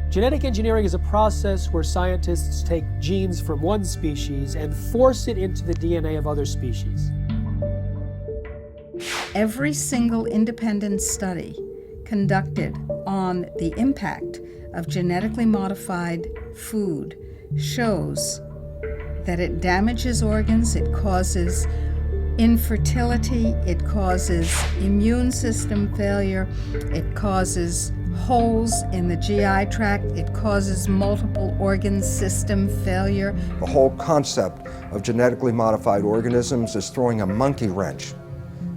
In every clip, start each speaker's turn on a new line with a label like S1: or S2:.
S1: Genetic engineering is a process where scientists take genes from one species and force it into the DNA of other species.
S2: Every single independent study conducted on the impact of genetically modified food shows that it damages organs, it causes infertility, it causes immune system failure, it causes holes in the GI tract, it causes multiple organ system failure.
S3: The whole concept of genetically modified organisms is throwing a monkey wrench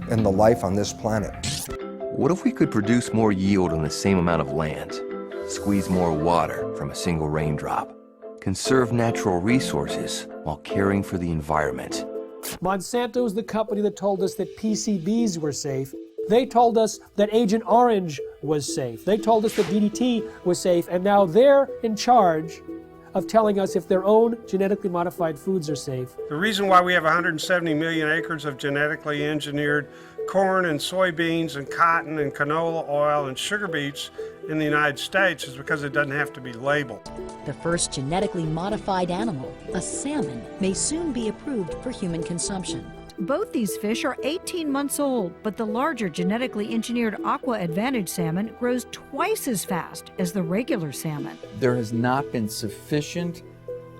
S3: in the life on this planet.
S4: What if we could produce more yield on the same amount of land, squeeze more water from a single raindrop, conserve natural resources while caring for the environment?
S1: Monsanto is the company that told us that PCBs were safe. They told us that Agent Orange was safe. They told us that DDT was safe, and now they're in charge of telling us if their own genetically modified foods are safe.
S5: The reason why we have 170 million acres of genetically engineered corn and soybeans and cotton and canola oil and sugar beets in the United States is because it doesn't have to be labeled.
S6: The first genetically modified animal, a salmon, may soon be approved for human consumption.
S7: Both these fish are 18 months old, but the larger genetically engineered Aqua Advantage salmon grows twice as fast as the regular salmon.
S8: There has not been sufficient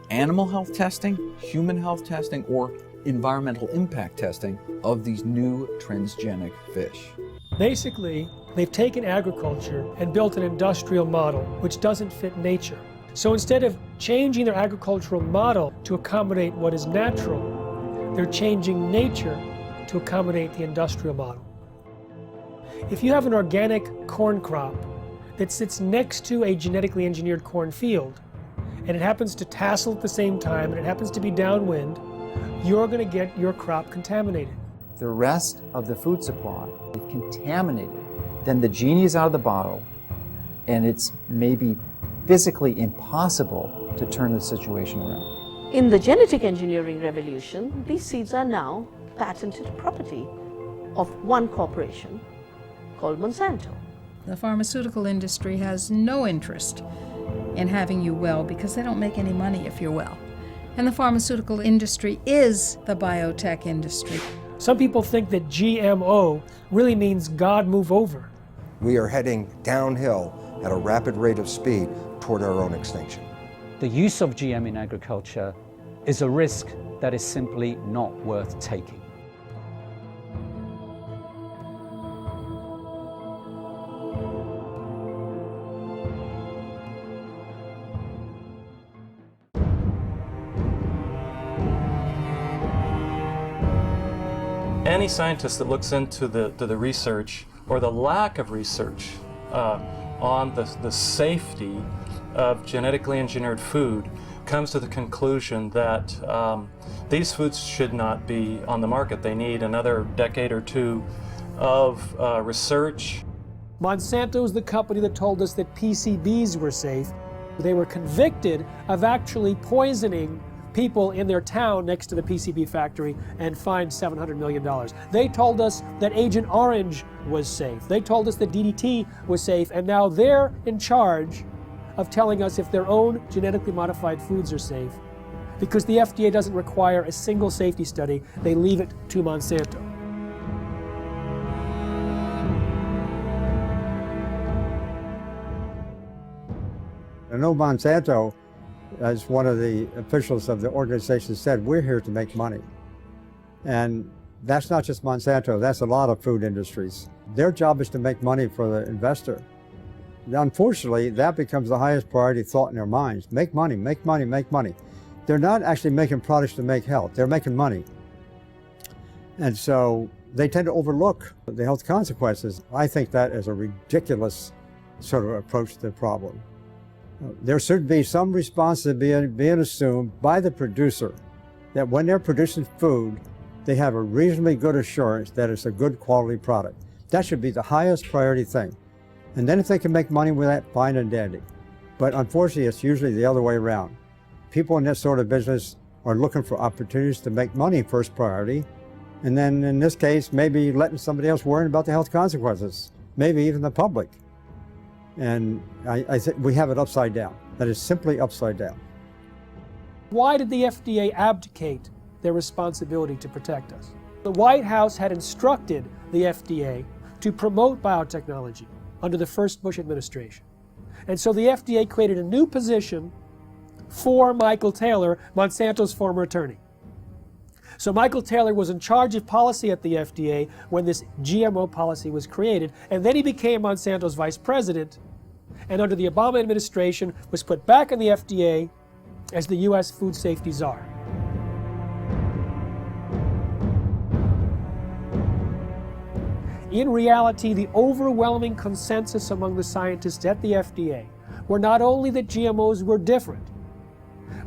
S8: animal health testing, human health testing, or environmental impact testing of these new transgenic fish.
S1: Basically, they've taken agriculture and built an industrial model which doesn't fit nature. So instead of changing their agricultural model to accommodate what is natural, they're changing nature to accommodate the industrial model. If you have an organic corn crop that sits next to a genetically engineered corn field, and it happens to tassel at the same time, and it happens to be downwind, you're going to get your crop contaminated.
S9: The rest of the food supply is contaminated. Then the genie is out of the bottle, and it's maybe physically impossible to turn the situation around.
S10: In the genetic engineering revolution, these seeds are now patented property of one corporation called Monsanto.
S2: The pharmaceutical industry has no interest in having you well because they don't make any money if you're well. And the pharmaceutical industry is the biotech industry.
S1: Some people think that GMO really means God move over.
S3: We are heading downhill at a rapid rate of speed toward our own extinction.
S11: The use of GM in agriculture is a risk that is simply not worth taking.
S12: Any scientist that looks into the research or the lack of research on the safety of genetically engineered food comes to the conclusion that these foods should not be on the market. They need another decade or two of research.
S1: Monsanto is the company that told us that PCBs were safe. They were convicted of actually poisoning people in their town next to the PCB factory and fined $700 million. They told us that Agent Orange was safe. They told us that DDT was safe, and now they're in charge of telling us if their own genetically modified foods are safe. Because the FDA doesn't require a single safety study, they leave it to Monsanto.
S13: I know Monsanto, as one of the officials of the organization said, we're here to make money. And that's not just Monsanto, that's a lot of food industries. Their job is to make money for the investor. Unfortunately, that becomes the highest priority thought in their minds. Make money, make money, make money. They're not actually making products to make health, they're making money. And so they tend to overlook the health consequences. I think that is a ridiculous sort of approach to the problem. There should be some responsibility being assumed by the producer that when they're producing food, they have a reasonably good assurance that it's a good quality product. That should be the highest priority thing. And then if they can make money with that, fine and dandy. But unfortunately, it's usually the other way around. People in this sort of business are looking for opportunities to make money first priority. And then in this case, maybe letting somebody else worry about the health consequences, maybe even the public. And I think we have it upside down. That is simply upside down.
S1: Why did the FDA abdicate their responsibility to protect us? The White House had instructed the FDA to promote biotechnology under the first Bush administration. And so the FDA created a new position for Michael Taylor, Monsanto's former attorney. So Michael Taylor was in charge of policy at the FDA when this GMO policy was created, and then he became Monsanto's vice president, and under the Obama administration was put back in the FDA as the U.S. food safety czar. In reality, the overwhelming consensus among the scientists at the FDA were not only that GMOs were different,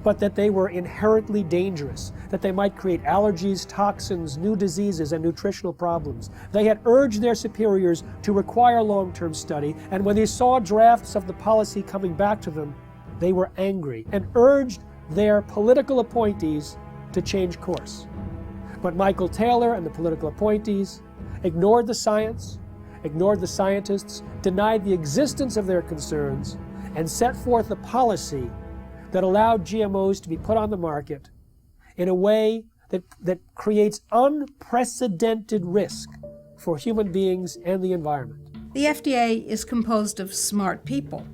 S1: but that they were inherently dangerous, that they might create allergies, toxins, new diseases, and nutritional problems. They had urged their superiors to require long-term study, and when they saw drafts of the policy coming back to them, they were angry and urged their political appointees to change course. But Michael Taylor and the political appointees ignored the science, ignored the scientists, denied the existence of their concerns, and set forth a policy that allowed GMOs to be put on the market in a way that creates unprecedented risk for human beings and the environment.
S2: The FDA is composed of smart people,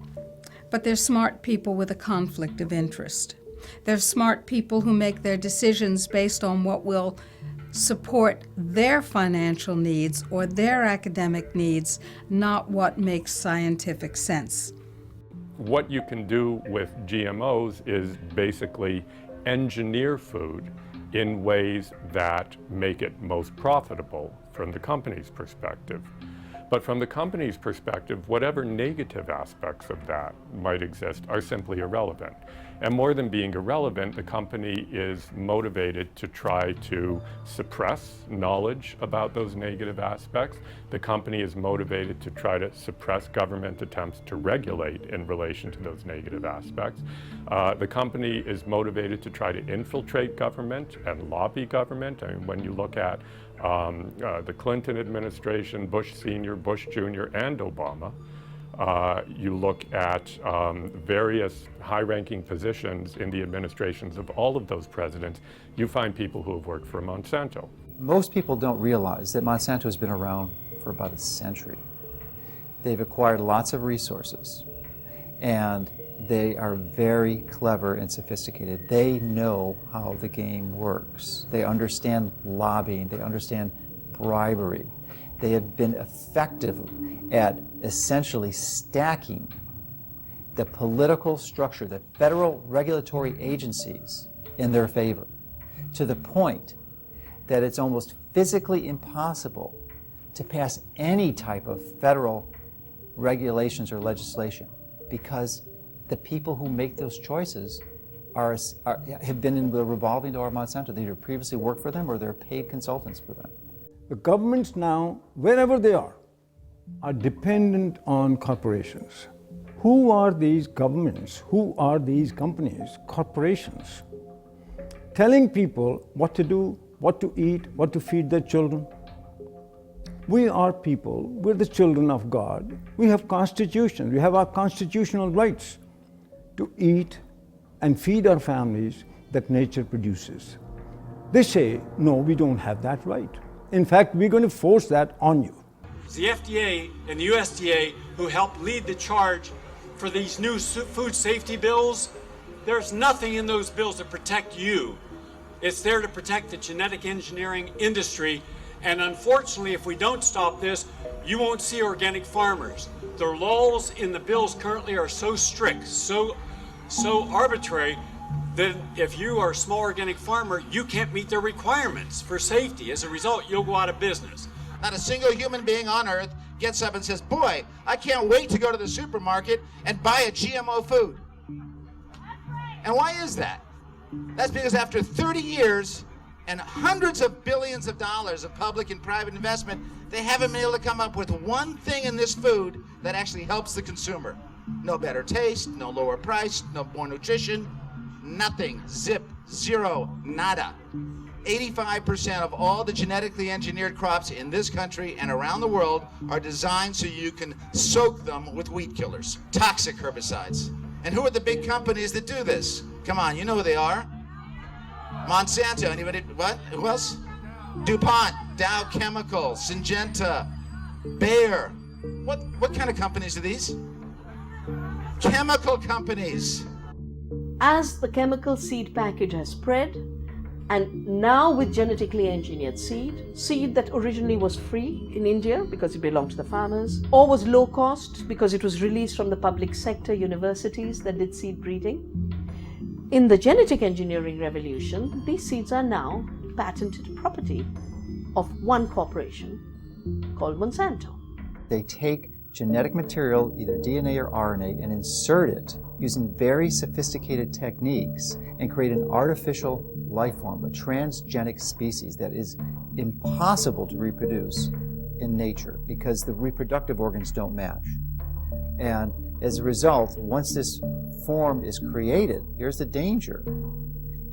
S2: but they're smart people with a conflict of interest. They're smart people who make their decisions based on what will support their financial needs or their academic needs, not what makes scientific sense.
S14: What you can do with GMOs is basically engineer food in ways that make it most profitable from the company's perspective. But from the company's perspective, whatever negative aspects of that might exist are simply irrelevant. And more than being irrelevant, the company is motivated to try to suppress knowledge about those negative aspects. The company is motivated to try to suppress government attempts to regulate in relation to those negative aspects. The company is motivated to try to infiltrate government and lobby government. I mean, when you look at the Clinton administration, Bush Sr., Bush Jr., and Obama, you look at various high-ranking positions in the administrations of all of those presidents, you find people who have worked for Monsanto.
S9: Most people don't realize that Monsanto has been around for about a century. They've acquired lots of resources, and they are very clever and sophisticated. They know how the game works. They understand lobbying. They understand bribery. They have been effective at essentially stacking the political structure, the federal regulatory agencies in their favor, to the point that it's almost physically impossible to pass any type of federal regulations or legislation, because the people who make those choices have been in the revolving door of Monsanto. They either previously worked for them or they're paid consultants for them.
S15: The governments now, wherever they are dependent on corporations. Who are these governments? Who are these companies? Corporations. Telling people what to do, what to eat, what to feed their children. We are people, we're the children of God. We have constitutions, we have our constitutional rights to eat and feed our families that nature produces. They say, no, we don't have that right. In fact, we're going to force that on you.
S16: It's the FDA and the USDA who helped lead the charge for these new food safety bills. There's nothing in those bills to protect you. It's there to protect the genetic engineering industry. And unfortunately, if we don't stop this, you won't see organic farmers. The laws in the bills currently are so strict, so arbitrary, that if you are a small organic farmer, you can't meet their requirements for safety. As a result, you'll go out of business.
S17: Not a single human being on earth gets up and says, boy, I can't wait to go to the supermarket and buy a GMO food. And why is that? That's because after 30 years and hundreds of billions of dollars of public and private investment, they haven't been able to come up with one thing in this food that actually helps the consumer. No better taste, no lower price, no more nutrition, nothing, zip, zero, nada. 85% of all the genetically engineered crops in this country and around the world are designed so you can soak them with weed killers, toxic herbicides. And who are the big companies that do this? Come on, you know who they are. Monsanto, anybody, what? Who else? DuPont, Dow Chemical, Syngenta, Bayer. What kind of companies are these? Chemical companies.
S10: As the chemical seed package has spread, and now with genetically engineered seed that originally was free in India because it belonged to the farmers, or was low cost because it was released from the public sector universities that did seed breeding. In the genetic engineering revolution, these seeds are now patented property of one corporation called Monsanto.
S9: They take genetic material, either DNA or RNA, and insert it using very sophisticated techniques and create an artificial life form, a transgenic species that is impossible to reproduce in nature because the reproductive organs don't match. And as a result, once this form is created, here's the danger.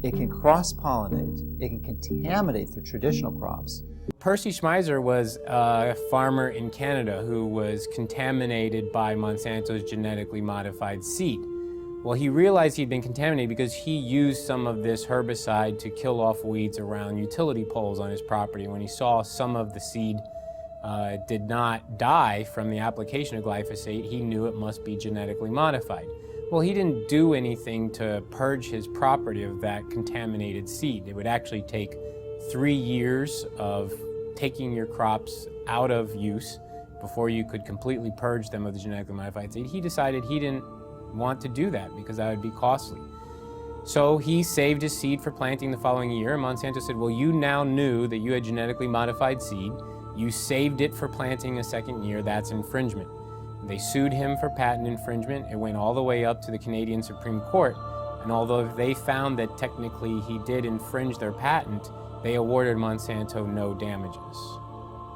S9: It can cross-pollinate, it can contaminate the traditional crops.
S18: Percy Schmeiser was a farmer in Canada who was contaminated by Monsanto's genetically modified seed. Well, he realized he'd been contaminated because he used some of this herbicide to kill off weeds around utility poles on his property. When he saw some of the seed did not die from the application of glyphosate, he knew it must be genetically modified. Well, he didn't do anything to purge his property of that contaminated seed. It would actually take 3 years of taking your crops out of use before you could completely purge them of the genetically modified seed. He decided he didn't want to do that because that would be costly. So he saved his seed for planting the following year, and Monsanto said, well, you now knew that you had genetically modified seed. You saved it for planting a second year. That's infringement. They sued him for patent infringement. It went all the way up to the Canadian Supreme Court. And although they found that technically he did infringe their patent, they awarded Monsanto no damages.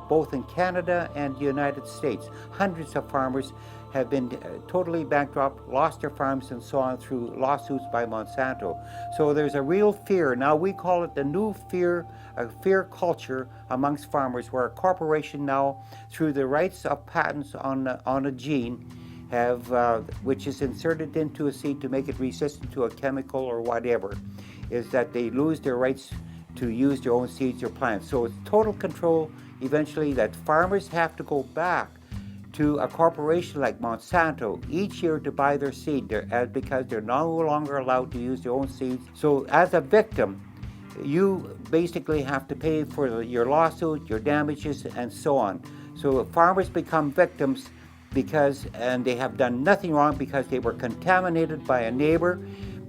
S19: Both in Canada and the United States, hundreds of farmers have been totally bankrupt, lost their farms and so on through lawsuits by Monsanto. So there's a real fear. Now we call it the new fear, a fear culture amongst farmers, where a corporation now, through the rights of patents on a gene, have which is inserted into a seed to make it resistant to a chemical or whatever, is that they lose their rights to use their own seeds or plants. So it's total control eventually that farmers have to go back to a corporation like Monsanto each year to buy their seed because they're no longer allowed to use their own seeds. So as a victim, you basically have to pay for your lawsuit, your damages, and so on. So farmers become victims and they have done nothing wrong because they were contaminated by a neighbor,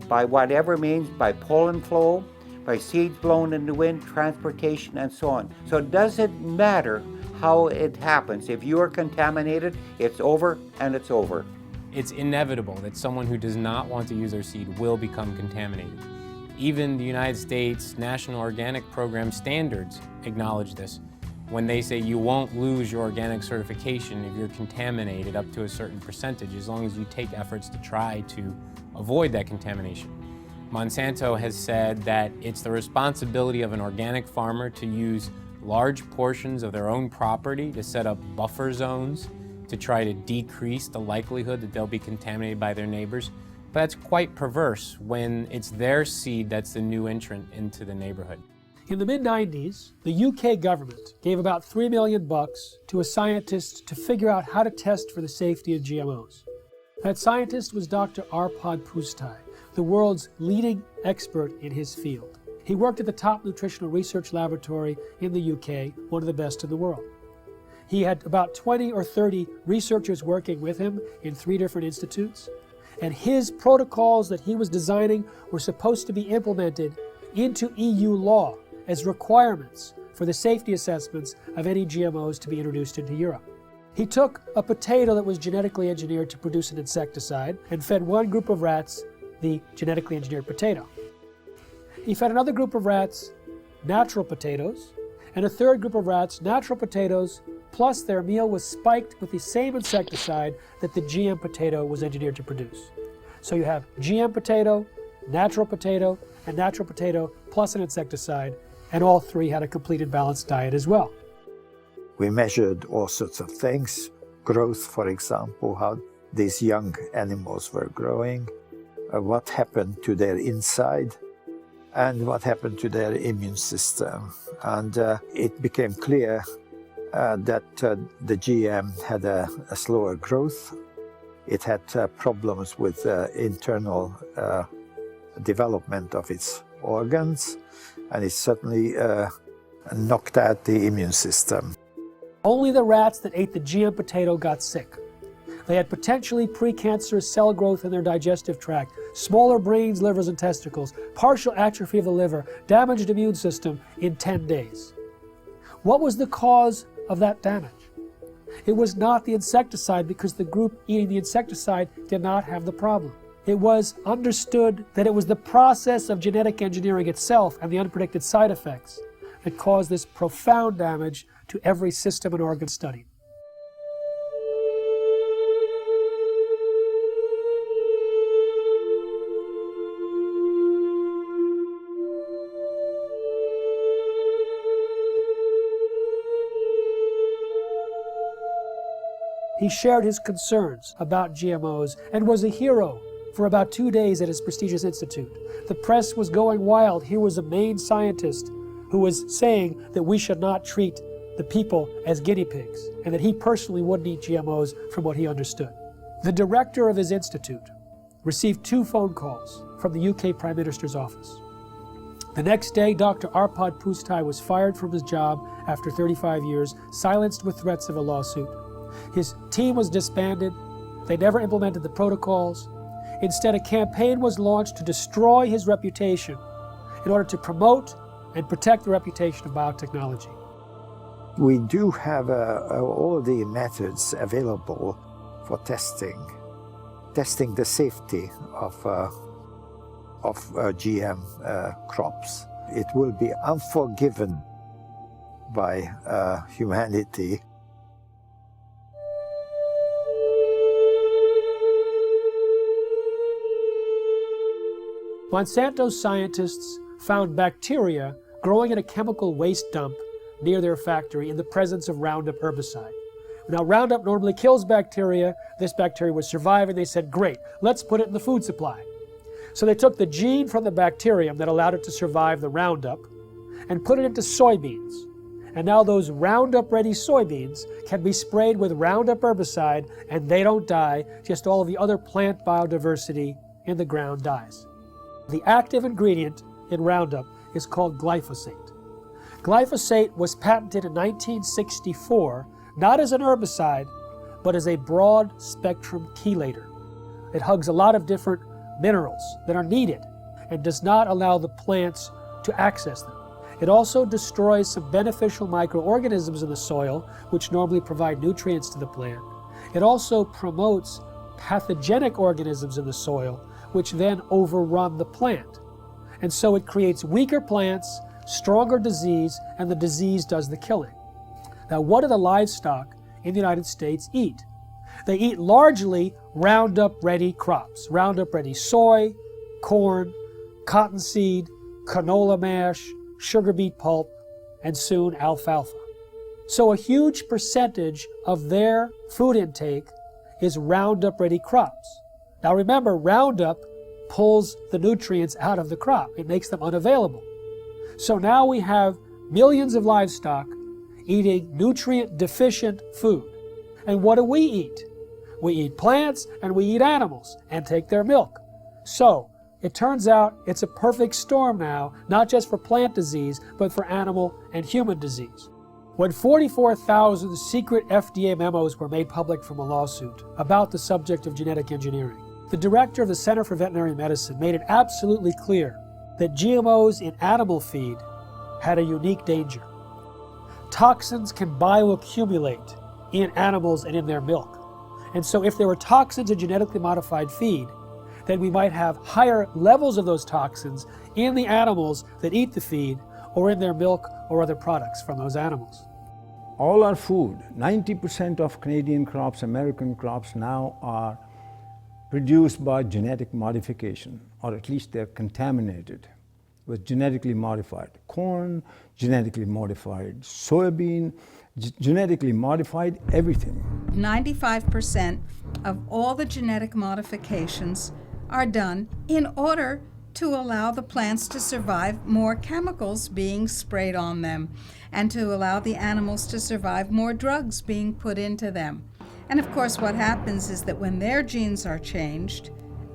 S19: by whatever means, by pollen flow, by seeds blown in the wind, transportation, and so on. So it doesn't matter how it happens. If you are contaminated, it's over and it's over.
S18: It's inevitable that someone who does not want to use their seed will become contaminated. Even the United States National Organic Program standards acknowledge this when they say you won't lose your organic certification if you're contaminated up to a certain percentage, as long as you take efforts to try to avoid that contamination. Monsanto has said that it's the responsibility of an organic farmer to use large portions of their own property to set up buffer zones to try to decrease the likelihood that they'll be contaminated by their neighbors. But that's quite perverse when it's their seed that's the new entrant into the neighborhood.
S1: In the mid-90s, the UK government gave about $3 million to a scientist to figure out how to test for the safety of GMOs. That scientist was Dr. Arpad Pusztai, the world's leading expert in his field. He worked at the top nutritional research laboratory in the UK, one of the best in the world. He had about 20 or 30 researchers working with him in 3 different institutes, and his protocols that he was designing were supposed to be implemented into EU law as requirements for the safety assessments of any GMOs to be introduced into Europe. He took a potato that was genetically engineered to produce an insecticide and fed one group of rats the genetically engineered potato. He fed another group of rats natural potatoes, and a third group of rats natural potatoes, plus their meal was spiked with the same insecticide that the GM potato was engineered to produce. So you have GM potato, and natural potato plus an insecticide, and all three had a complete and balanced diet as well.
S20: We measured all sorts of things, growth, for example, how these young animals were growing, what happened to their inside, and what happened to their immune system. And it became clear that the GM had a slower growth. It had problems with internal development of its organs, and it certainly knocked out the immune system.
S1: Only the rats that ate the GM potato got sick. They had potentially precancerous cell growth in their digestive tract, smaller brains, livers, and testicles, partial atrophy of the liver, damaged immune system in 10 days. What was the cause of that damage? It was not the insecticide, because the group eating the insecticide did not have the problem. It was understood that it was the process of genetic engineering itself and the unpredicted side effects that caused this profound damage to every system and organ studied. He shared his concerns about GMOs and was a hero for about 2 days at his prestigious institute. The press was going wild. Here was a main scientist who was saying that we should not treat the people as guinea pigs, and that he personally wouldn't eat GMOs from what he understood. The director of his institute received 2 phone calls from the UK Prime Minister's office. The next day, Dr. Arpad Pusztai was fired from his job after 35 years, silenced with threats of a lawsuit. His team was disbanded. They never implemented the protocols. Instead, a campaign was launched to destroy his reputation in order to promote and protect the reputation of biotechnology.
S20: We do have all the methods available for testing the safety of GM crops. It will be unforgiven by humanity.
S1: Monsanto scientists found bacteria growing in a chemical waste dump near their factory in the presence of Roundup herbicide. Now, Roundup normally kills bacteria. This bacteria was surviving. They said, great, let's put it in the food supply. So they took the gene from the bacterium that allowed it to survive the Roundup and put it into soybeans. And now those Roundup-ready soybeans can be sprayed with Roundup herbicide and they don't die, just all of the other plant biodiversity in the ground dies. The active ingredient in Roundup is called glyphosate. Glyphosate was patented in 1964, not as an herbicide, but as a broad-spectrum chelator. It hugs a lot of different minerals that are needed and does not allow the plants to access them. It also destroys some beneficial microorganisms in the soil, which normally provide nutrients to the plant. It also promotes pathogenic organisms in the soil, which then overrun the plant. And so it creates weaker plants, stronger disease, and the disease does the killing. Now, what do the livestock in the United States eat? They eat largely Roundup-ready crops. Roundup-ready soy, corn, cottonseed, canola mash, sugar beet pulp, and soon alfalfa. So a huge percentage of their food intake is Roundup-ready crops. Now remember, Roundup pulls the nutrients out of the crop. It makes them unavailable. So now we have millions of livestock eating nutrient-deficient food. And what do we eat? We eat plants and we eat animals and take their milk. So it turns out it's a perfect storm now, not just for plant disease, but for animal and human disease. When 44,000 secret FDA memos were made public from a lawsuit about the subject of genetic engineering, the director of the Center for Veterinary Medicine made it absolutely clear that GMOs in animal feed had a unique danger. Toxins can bioaccumulate in animals and in their milk. And so if there were toxins in genetically modified feed, then we might have higher levels of those toxins in the animals that eat the feed or in their milk or other products from those animals.
S15: All our food, 90% of Canadian crops, American crops now are produced by genetic modification, or at least they're contaminated. with genetically modified corn, genetically modified soybean, genetically modified everything.
S2: 95% of all the genetic modifications are done in order to allow the plants to survive more chemicals being sprayed on them and to allow the animals to survive more drugs being put into them. And of course, what happens is that when their genes are changed,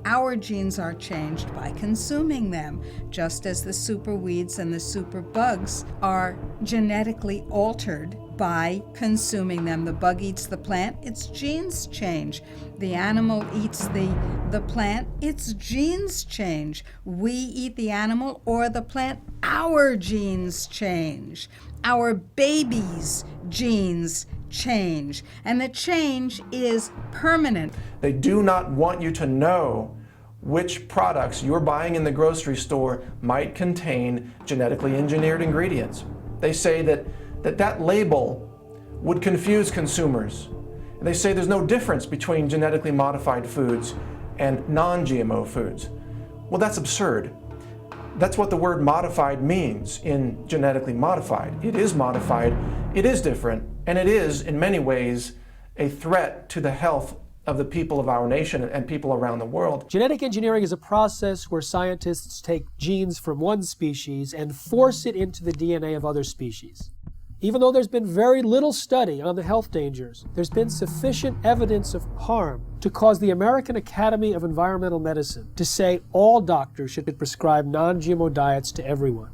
S2: our genes are changed by consuming them, just as the super weeds and the super bugs are genetically altered by consuming them. The bug eats the plant, its genes change. The animal eats the plant, its genes change. We eat the animal or the plant, our genes change. Our babies' genes change, and the change is permanent.
S21: They do not want you to know which products you're buying in the grocery store might contain genetically engineered ingredients. They say that label would confuse consumers. They say there's no difference between genetically modified foods and non-GMO foods. Well, that's absurd. That's what the word modified means in genetically modified. It is modified, it is different, and it is, in many ways, a threat to the health of the people of our nation and people around the world.
S1: Genetic engineering is a process where scientists take genes from one species and force it into the DNA of other species. Even though there's been very little study on the health dangers, there's been sufficient evidence of harm to cause the American Academy of Environmental Medicine to say all doctors should prescribe non-GMO diets to everyone.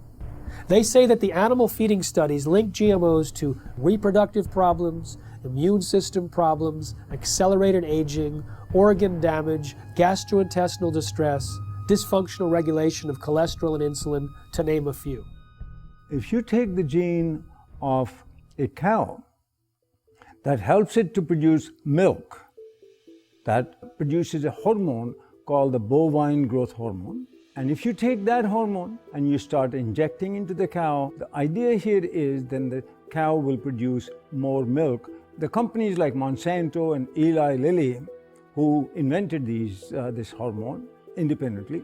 S1: They say that the animal feeding studies link GMOs to reproductive problems, immune system problems, accelerated aging, organ damage, gastrointestinal distress, dysfunctional regulation of cholesterol and insulin, to name a few.
S15: If you take the gene of a cow that helps it to produce milk, that produces a hormone called the bovine growth hormone, and if you take that hormone and you start injecting into the cow, the idea here is then the cow will produce more milk. The companies like Monsanto and Eli Lilly, who invented this hormone independently,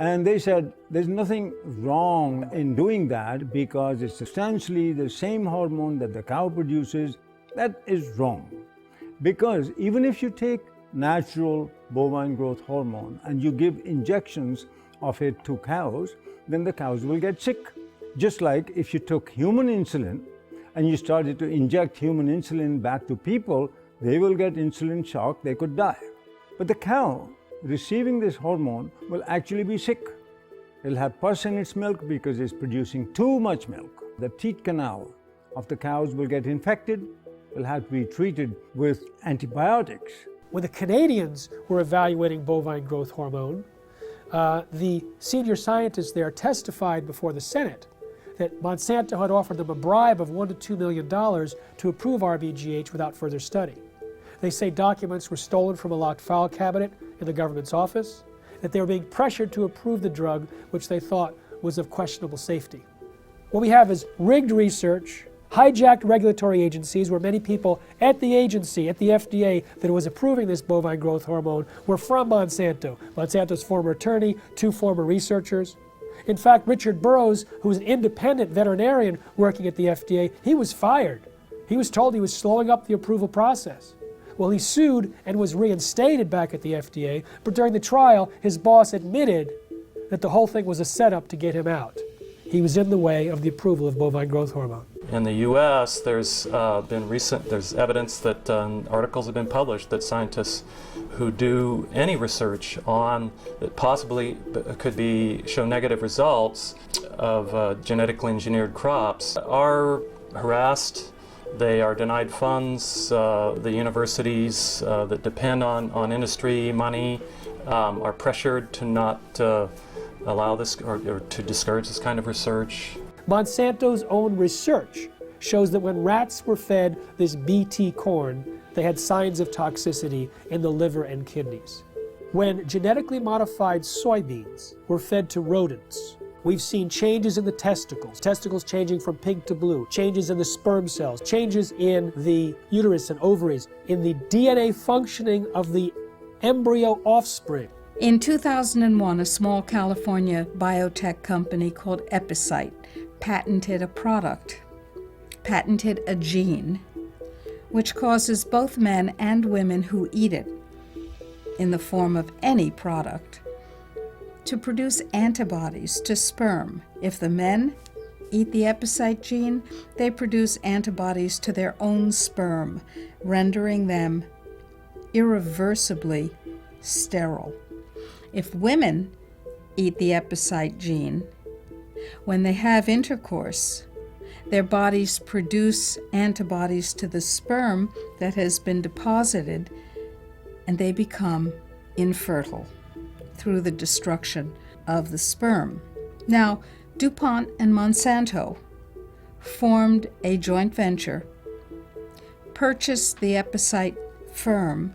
S15: and they said there's nothing wrong in doing that because it's substantially the same hormone that the cow produces. That is wrong. Because even if you take natural bovine growth hormone and you give injections of it to cows, then the cows will get sick. Just like if you took human insulin and you started to inject human insulin back to people, they will get insulin shock, they could die. But the cow receiving this hormone will actually be sick. It'll have pus in its milk because it's producing too much milk. The teat canal of the cows will get infected, will have to be treated with antibiotics.
S1: When the Canadians were evaluating bovine growth hormone, the senior scientists there testified before the Senate that Monsanto had offered them a bribe of $1 to $2 million to approve RBGH without further study. They say documents were stolen from a locked file cabinet in the government's office, that they were being pressured to approve the drug, which they thought was of questionable safety. What we have is rigged research, hijacked regulatory agencies where many people at the agency, at the FDA, that was approving this bovine growth hormone were from Monsanto. Monsanto's former attorney, 2 former researchers. In fact, Richard Burroughs, who was an independent veterinarian working at the FDA, he was fired. He was told he was slowing up the approval process. Well, he sued and was reinstated back at the FDA, but during the trial, his boss admitted that the whole thing was a setup to get him out. He was in the way of the approval of bovine growth hormone.
S12: In the U.S., there's evidence that articles have been published that scientists who do any research on that possibly could show negative results of genetically engineered crops are harassed. They are denied funds. The universities that depend on industry money are pressured to not allow this or to discourage this kind of research.
S1: Monsanto's own research shows that when rats were fed this BT corn, they had signs of toxicity in the liver and kidneys. When genetically modified soybeans were fed to rodents, we've seen changes in the testicles changing from pink to blue, changes in the sperm cells, changes in the uterus and ovaries, in the DNA functioning of the embryo offspring.
S2: In 2001, a small California biotech company called Epicite patented a gene, which causes both men and women who eat it, in the form of any product, to produce antibodies to sperm. If the men eat the Epicite gene, they produce antibodies to their own sperm, rendering them irreversibly sterile. If women eat the Epicite gene, when they have intercourse, their bodies produce antibodies to the sperm that has been deposited, and they become infertile through the destruction of the sperm. Now, DuPont and Monsanto formed a joint venture, purchased the Epicite firm,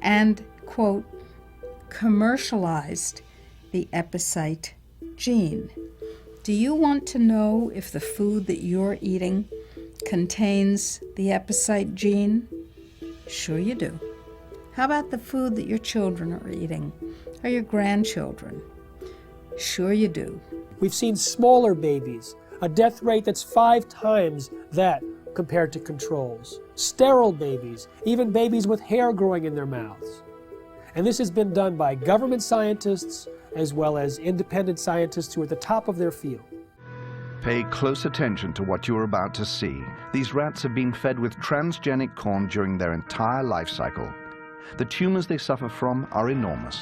S2: and, quote, commercialized the Epicite gene. Do you want to know if the food that you're eating contains the Epicite gene? Sure you do. How about the food that your children are eating, or your grandchildren? Sure you do.
S1: We've seen smaller babies, a death rate that's 5 times that compared to controls. Sterile babies, even babies with hair growing in their mouths. And this has been done by government scientists as well as independent scientists who are at the top of their field.
S4: Pay close attention to what you're about to see. These rats have been fed with transgenic corn during their entire life cycle. The tumors they suffer from are enormous.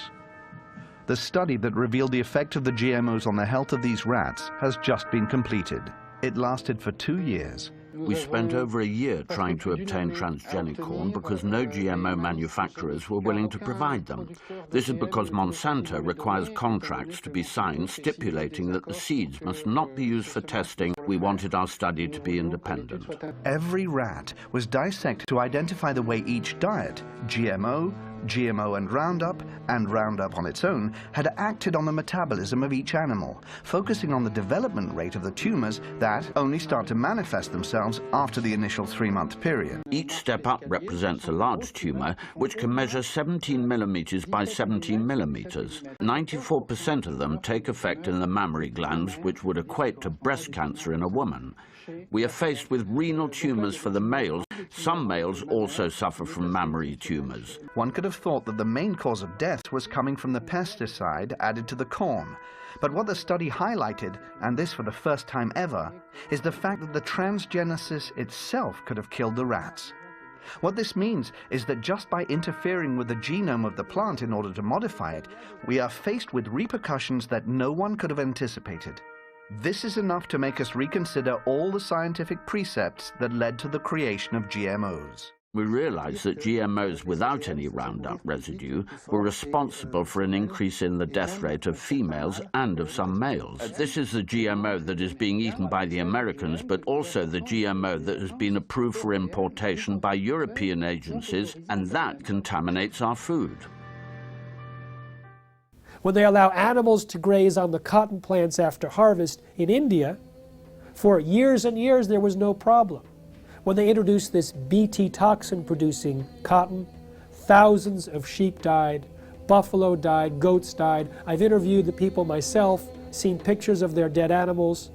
S4: The study that revealed the effect of the GMOs on the health of these rats has just been completed. It lasted for 2 years.
S22: We spent over a year trying to obtain transgenic corn because no GMO manufacturers were willing to provide them. This is because Monsanto requires contracts to be signed stipulating that the seeds must not be used for testing. We wanted our study to be independent.
S4: Every rat was dissected to identify the way each diet, GMO and Roundup on its own, had acted on the metabolism of each animal, focusing on the development rate of the tumors that only start to manifest themselves after the initial 3-month period.
S22: Each step up represents a large tumor, which can measure 17 millimeters by 17 millimeters. 94% of them take effect in the mammary glands, which would equate to breast cancer in a woman. We are faced with renal tumors for the males. Some males also suffer from mammary tumors.
S4: One could have thought that the main cause of death was coming from the pesticide added to the corn. But what the study highlighted, and this for the first time ever, is the fact that the transgenesis itself could have killed the rats. What this means is that just by interfering with the genome of the plant in order to modify it, we are faced with repercussions that no one could have anticipated. This is enough to make us reconsider all the scientific precepts that led to the creation of GMOs.
S22: We realized that GMOs without any Roundup residue were responsible for an increase in the death rate of females and of some males. This is the GMO that is being eaten by the Americans, but also the GMO that has been approved for importation by European agencies, and that contaminates our food.
S1: When they allow animals to graze on the cotton plants after harvest in India, for years and years there was no problem. When they introduced this Bt toxin-producing cotton, thousands of sheep died, buffalo died, goats died. I've interviewed the people myself, seen pictures of their dead animals.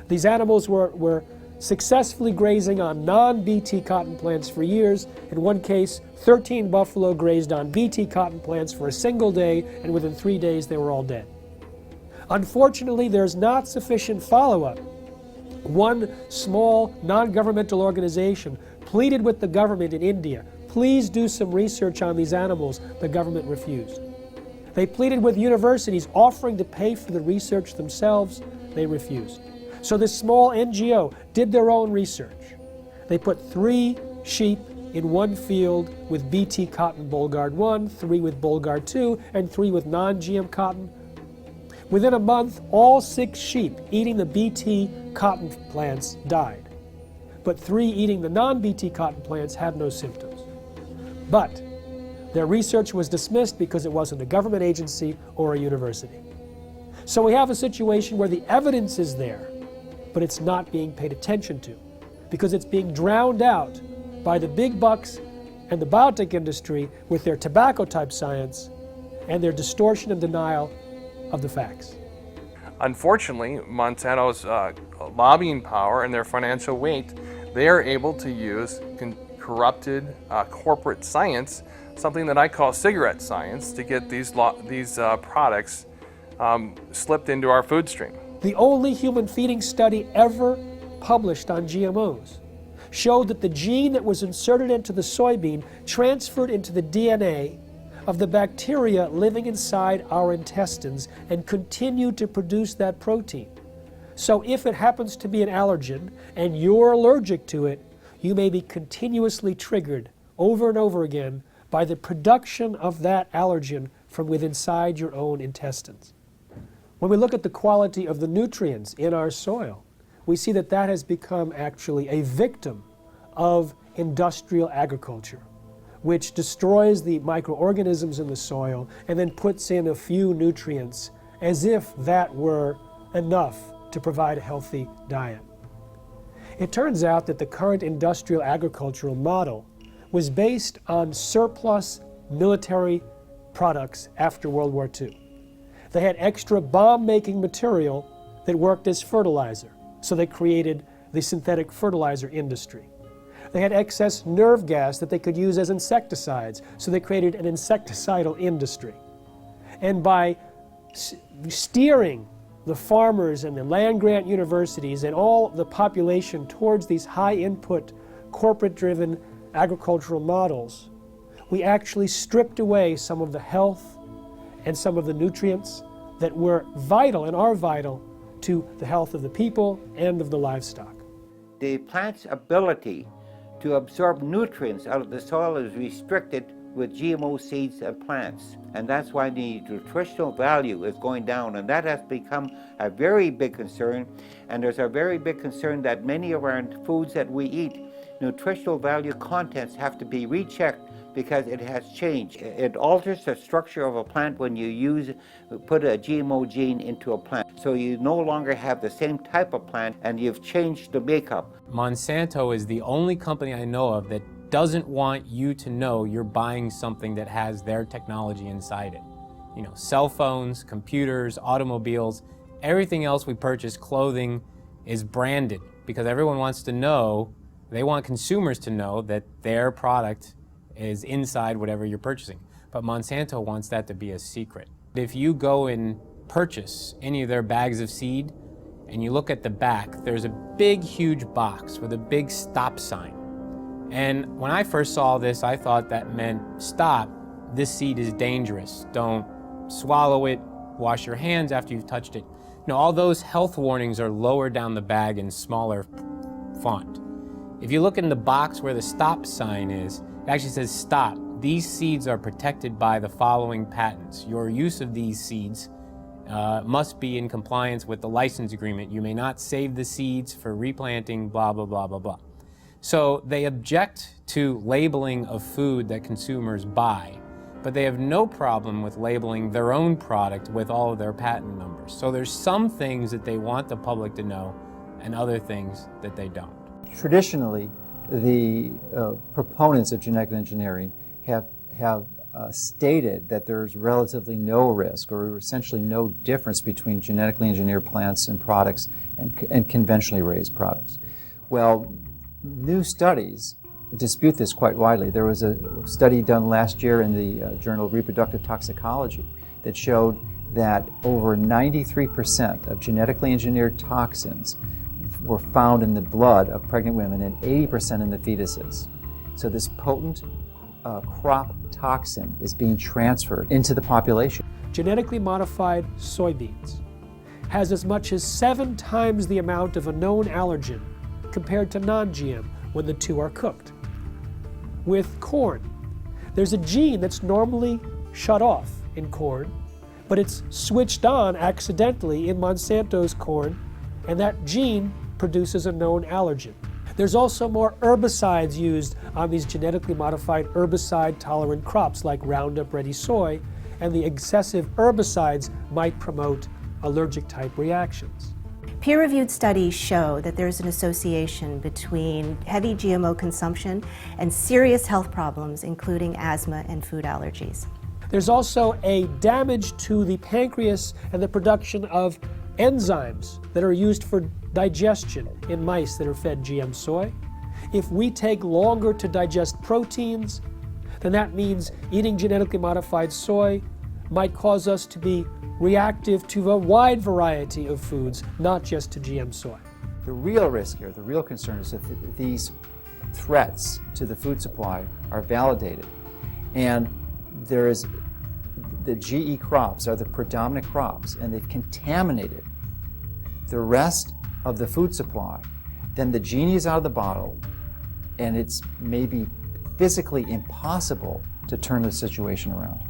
S1: These animals were successfully grazing on non-Bt cotton plants for years. In one case, 13 buffalo grazed on Bt cotton plants for a single day, and within 3 days they were all dead. Unfortunately, there's not sufficient follow-up. One small non-governmental organization pleaded with the government in India, please do some research on these animals. The government refused. They pleaded with universities offering to pay for the research themselves. They refused. So this small NGO did their own research. They put 3 sheep in one field with Bt cotton Bollgard 1, 3 with Bollgard 2, and 3 with non-GM cotton. Within a month, all 6 sheep eating the Bt cotton plants died. But 3 eating the non-Bt cotton plants had no symptoms. But their research was dismissed because it wasn't a government agency or a university. So we have a situation where the evidence is there, but it's not being paid attention to because it's being drowned out by the big bucks and the biotech industry with their tobacco-type science and their distortion and denial of the facts.
S21: Unfortunately, Monsanto's lobbying power and their financial weight, they are able to use corrupted corporate science, something that I call cigarette science, to get these products slipped into our food stream.
S1: The only human feeding study ever published on GMOs showed that the gene that was inserted into the soybean transferred into the DNA of the bacteria living inside our intestines and continued to produce that protein. So if it happens to be an allergen and you're allergic to it, you may be continuously triggered over and over again by the production of that allergen from within inside your own intestines. When we look at the quality of the nutrients in our soil, we see that that has become actually a victim of industrial agriculture, which destroys the microorganisms in the soil and then puts in a few nutrients as if that were enough to provide a healthy diet. It turns out that the current industrial agricultural model was based on surplus military products after World War II. They had extra bomb-making material that worked as fertilizer, so they created the synthetic fertilizer industry. They had excess nerve gas that they could use as insecticides, so they created an insecticidal industry. And by steering the farmers and the land-grant universities and all the population towards these high-input, corporate-driven agricultural models, we actually stripped away some of the health and some of the nutrients that were vital and are vital to the health of the people and of the livestock.
S19: The plant's ability to absorb nutrients out of the soil is restricted with GMO seeds and plants. And that's why the nutritional value is going down, and that has become a very big concern. And there's a very big concern that many of our foods that we eat, nutritional value contents have to be rechecked because it has changed. It alters the structure of a plant when you put a GMO gene into a plant. So you no longer have the same type of plant, and you've changed the makeup.
S18: Monsanto is the only company I know of that doesn't want you to know you're buying something that has their technology inside it. You know, cell phones, computers, automobiles, everything else we purchase, clothing, is branded because everyone wants to know, they want consumers to know that their product is inside whatever you're purchasing. But Monsanto wants that to be a secret. If you go and purchase any of their bags of seed and you look at the back, there's a big, huge box with a big stop sign. And when I first saw this, I thought that meant stop, this seed is dangerous. Don't swallow it, wash your hands after you've touched it. No, all those health warnings are lower down the bag in smaller font. If you look in the box where the stop sign is, it actually says stop. These seeds are protected by the following patents. Your use of these seeds must be in compliance with the license agreement. You may not save the seeds for replanting, blah, blah, blah, blah, blah. So they object to labeling of food that consumers buy, but they have no problem with labeling their own product with all of their patent numbers. So there's some things that they want the public to know and other things that they don't.
S9: Traditionally, the proponents of genetic engineering have stated that there's relatively no risk or essentially no difference between genetically engineered plants and products and conventionally raised products. Well, new studies dispute this quite widely. There was a study done last year in the Journal of Reproductive Toxicology that showed that over 93% of genetically engineered toxins were found in the blood of pregnant women and 80% in the fetuses. So this potent crop toxin is being transferred into the population.
S1: Genetically modified soybeans has as much as 7 times the amount of a known allergen compared to non-GM when the two are cooked. With corn, there's a gene that's normally shut off in corn, but it's switched on accidentally in Monsanto's corn, and that gene produces a known allergen. There's also more herbicides used on these genetically modified herbicide-tolerant crops like Roundup Ready soy, and the excessive herbicides might promote allergic-type reactions.
S5: Peer-reviewed studies show that there's an association between heavy GMO consumption and serious health problems, including asthma and food allergies.
S1: There's also a damage to the pancreas and the production of enzymes that are used for digestion in mice that are fed GM soy. If we take longer to digest proteins, then that means eating genetically modified soy might cause us to be reactive to a wide variety of foods, not just to GM soy.
S9: The real risk here, the real concern is that these threats to the food supply are validated. And there is, the GE crops are the predominant crops, and they've contaminated the rest of the food supply. Then the genie is out of the bottle, and it's maybe physically impossible to turn the situation around.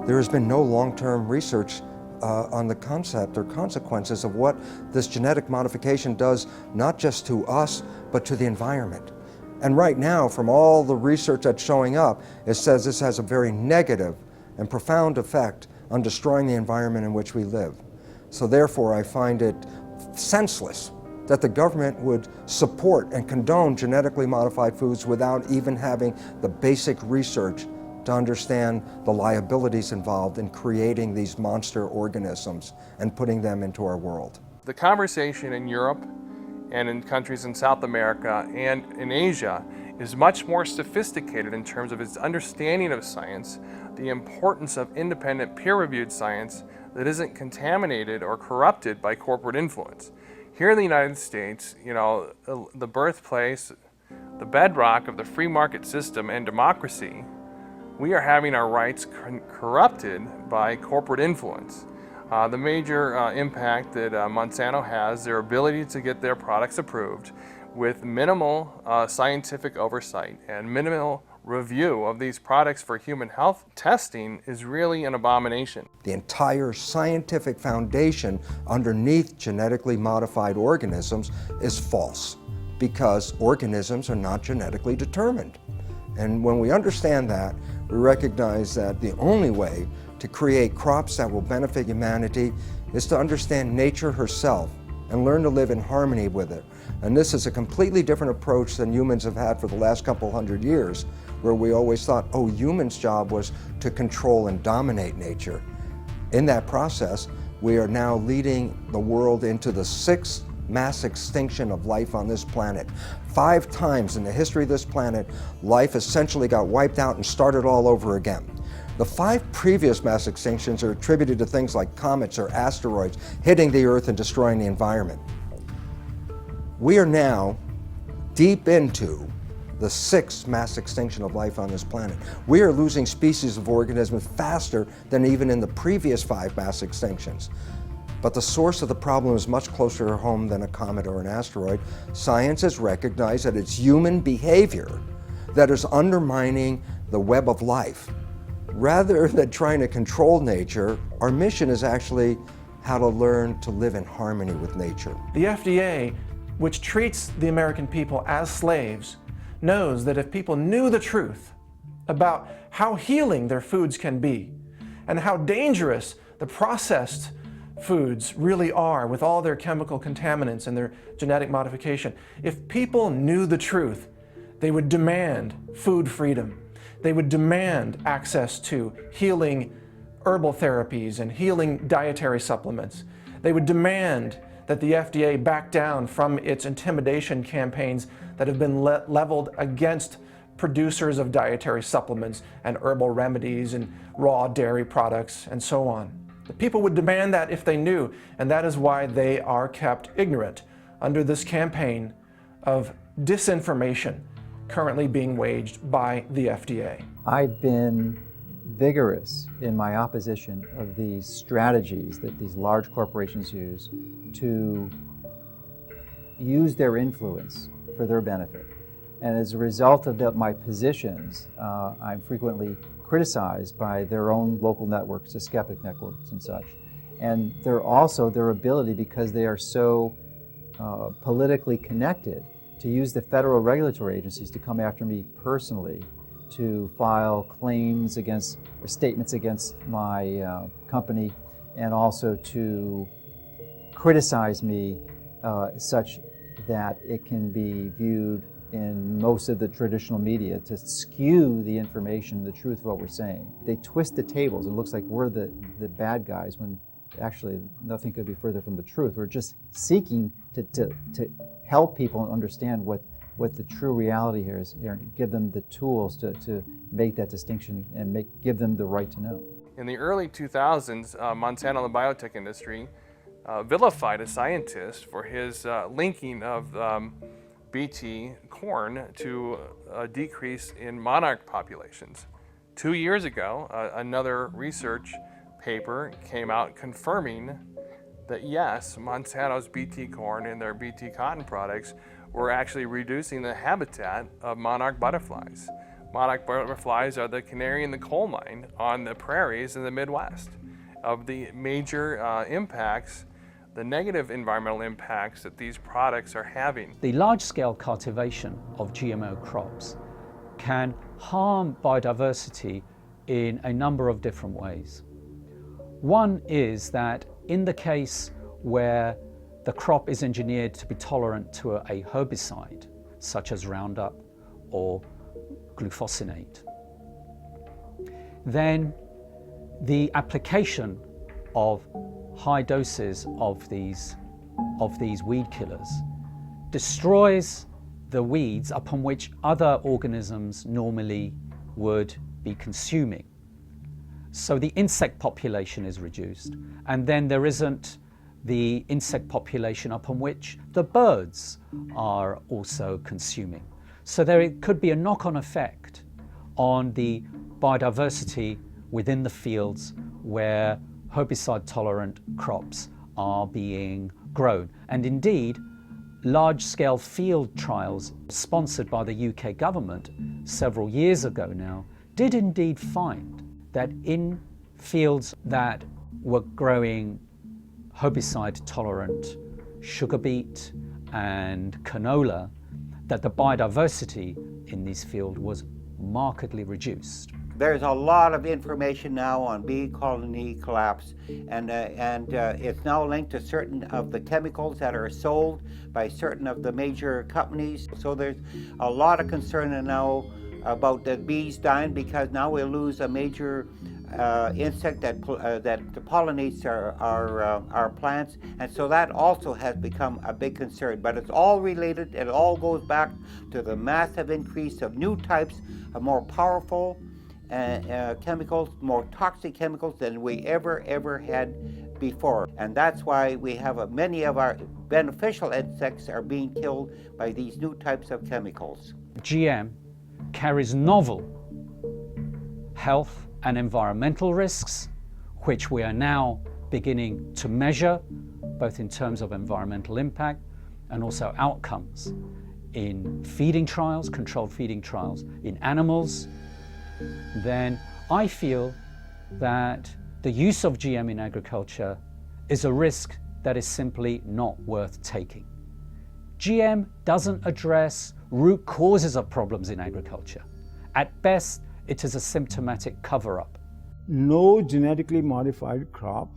S3: There has been no long-term research on the concept or consequences of what this genetic modification does, not just to us, but to the environment. And right now, from all the research that's showing up, it says this has a very negative and profound effect on destroying the environment in which we live. So therefore, I find it senseless that the government would support and condone genetically modified foods without even having the basic research to understand the liabilities involved in creating these monster organisms and putting them into our world.
S6: The conversation in Europe and in countries in South America and in Asia is much more sophisticated in terms of its understanding of science, the importance of independent peer-reviewed science that isn't contaminated or corrupted by corporate influence. Here in the United States, you know, the birthplace, the bedrock of the free market system and democracy, we are having our rights corrupted by corporate influence. The major impact that Monsanto has, their ability to get their products approved with minimal scientific oversight and minimal review of these products for human health testing is really an abomination.
S3: The entire scientific foundation underneath genetically modified organisms is false because organisms are not genetically determined. And when we understand that, we recognize that the only way to create crops that will benefit humanity is to understand nature herself and learn to live in harmony with it. And this is a completely different approach than humans have had for the last couple hundred years, where we always thought, oh, humans' job was to control and dominate nature. In that process, we are now leading the world into the 6th mass extinction of life on this planet. 5 times in the history of this planet, life essentially got wiped out and started all over again. The 5 previous mass extinctions are attributed to things like comets or asteroids hitting the Earth and destroying the environment. We are now deep into the 6th mass extinction of life on this planet. We are losing species of organisms faster than even in the previous 5 mass extinctions. But the source of the problem is much closer to home than a comet or an asteroid. Science has recognized that it's human behavior that is undermining the web of life. Rather than trying to control nature, our mission is actually how to learn to live in harmony with nature.
S21: The FDA, which treats the American people as slaves, knows that if people knew the truth about how healing their foods can be and how dangerous the processed foods really are with all their chemical contaminants and their genetic modification, if people knew the truth, they would demand food freedom. They would demand access to healing herbal therapies and healing dietary supplements. They would demand that the FDA back down from its intimidation campaigns that have been leveled against producers of dietary supplements and herbal remedies and raw dairy products and so on. The people would demand that if they knew, and that is why they are kept ignorant under this campaign of disinformation currently being waged by the FDA.
S9: I've been vigorous in my opposition of these strategies that these large corporations use to use their influence for their benefit. And as a result of my positions, I'm frequently criticized by their own local networks, the skeptic networks and such. And they're also their ability, because they are so politically connected, to use the federal regulatory agencies to come after me personally, to file claims against, or statements against my company, and also to criticize me such that it can be viewed in most of the traditional media to skew the information, the truth of what we're saying. They twist the tables. It looks like we're the bad guys when actually nothing could be further from the truth. We're just seeking to help people understand what the true reality here is, and give them the tools to make that distinction and give them the right to know.
S6: In the early 2000s, Monsanto and the biotech industry vilified a scientist for his linking of Bt corn to a decrease in monarch populations. 2 years ago, another research paper came out confirming that yes, Monsanto's Bt corn and their Bt cotton products were actually reducing the habitat of monarch butterflies. Monarch butterflies are the canary in the coal mine on the prairies in the Midwest. Of the major impacts, the negative environmental impacts that these products are having.
S11: The large-scale cultivation of GMO crops can harm biodiversity in a number of different ways. One is that in the case where the crop is engineered to be tolerant to a herbicide, such as Roundup or glufosinate, then the application of high doses of these weed killers destroys the weeds upon which other organisms normally would be consuming. So the insect population is reduced, and then there isn't the insect population upon which the birds are also consuming. So there could be a knock-on effect on the biodiversity within the fields where herbicide-tolerant crops are being grown. And indeed, large-scale field trials sponsored by the UK government several years ago now did indeed find that in fields that were growing herbicide-tolerant sugar beet and canola, that the biodiversity in these fields was markedly reduced.
S19: There's a lot of information now on bee colony collapse, and it's now linked to certain of the chemicals that are sold by certain of the major companies. So there's a lot of concern now about the bees dying, because now we'll lose a major insect that pollinates our plants, and so that also has become a big concern. But it's all related. It all goes back to the massive increase of new types of more powerful chemicals, more toxic chemicals than we ever had before. And that's why we have many of our beneficial insects are being killed by these new types of chemicals.
S11: GM carries novel health and environmental risks, which we are now beginning to measure, both in terms of environmental impact and also outcomes in feeding trials, controlled feeding trials in animals. Then I feel that the use of GM in agriculture is a risk that is simply not worth taking. GM doesn't address root causes of problems in agriculture. At best, it is a symptomatic cover-up.
S15: No genetically modified crop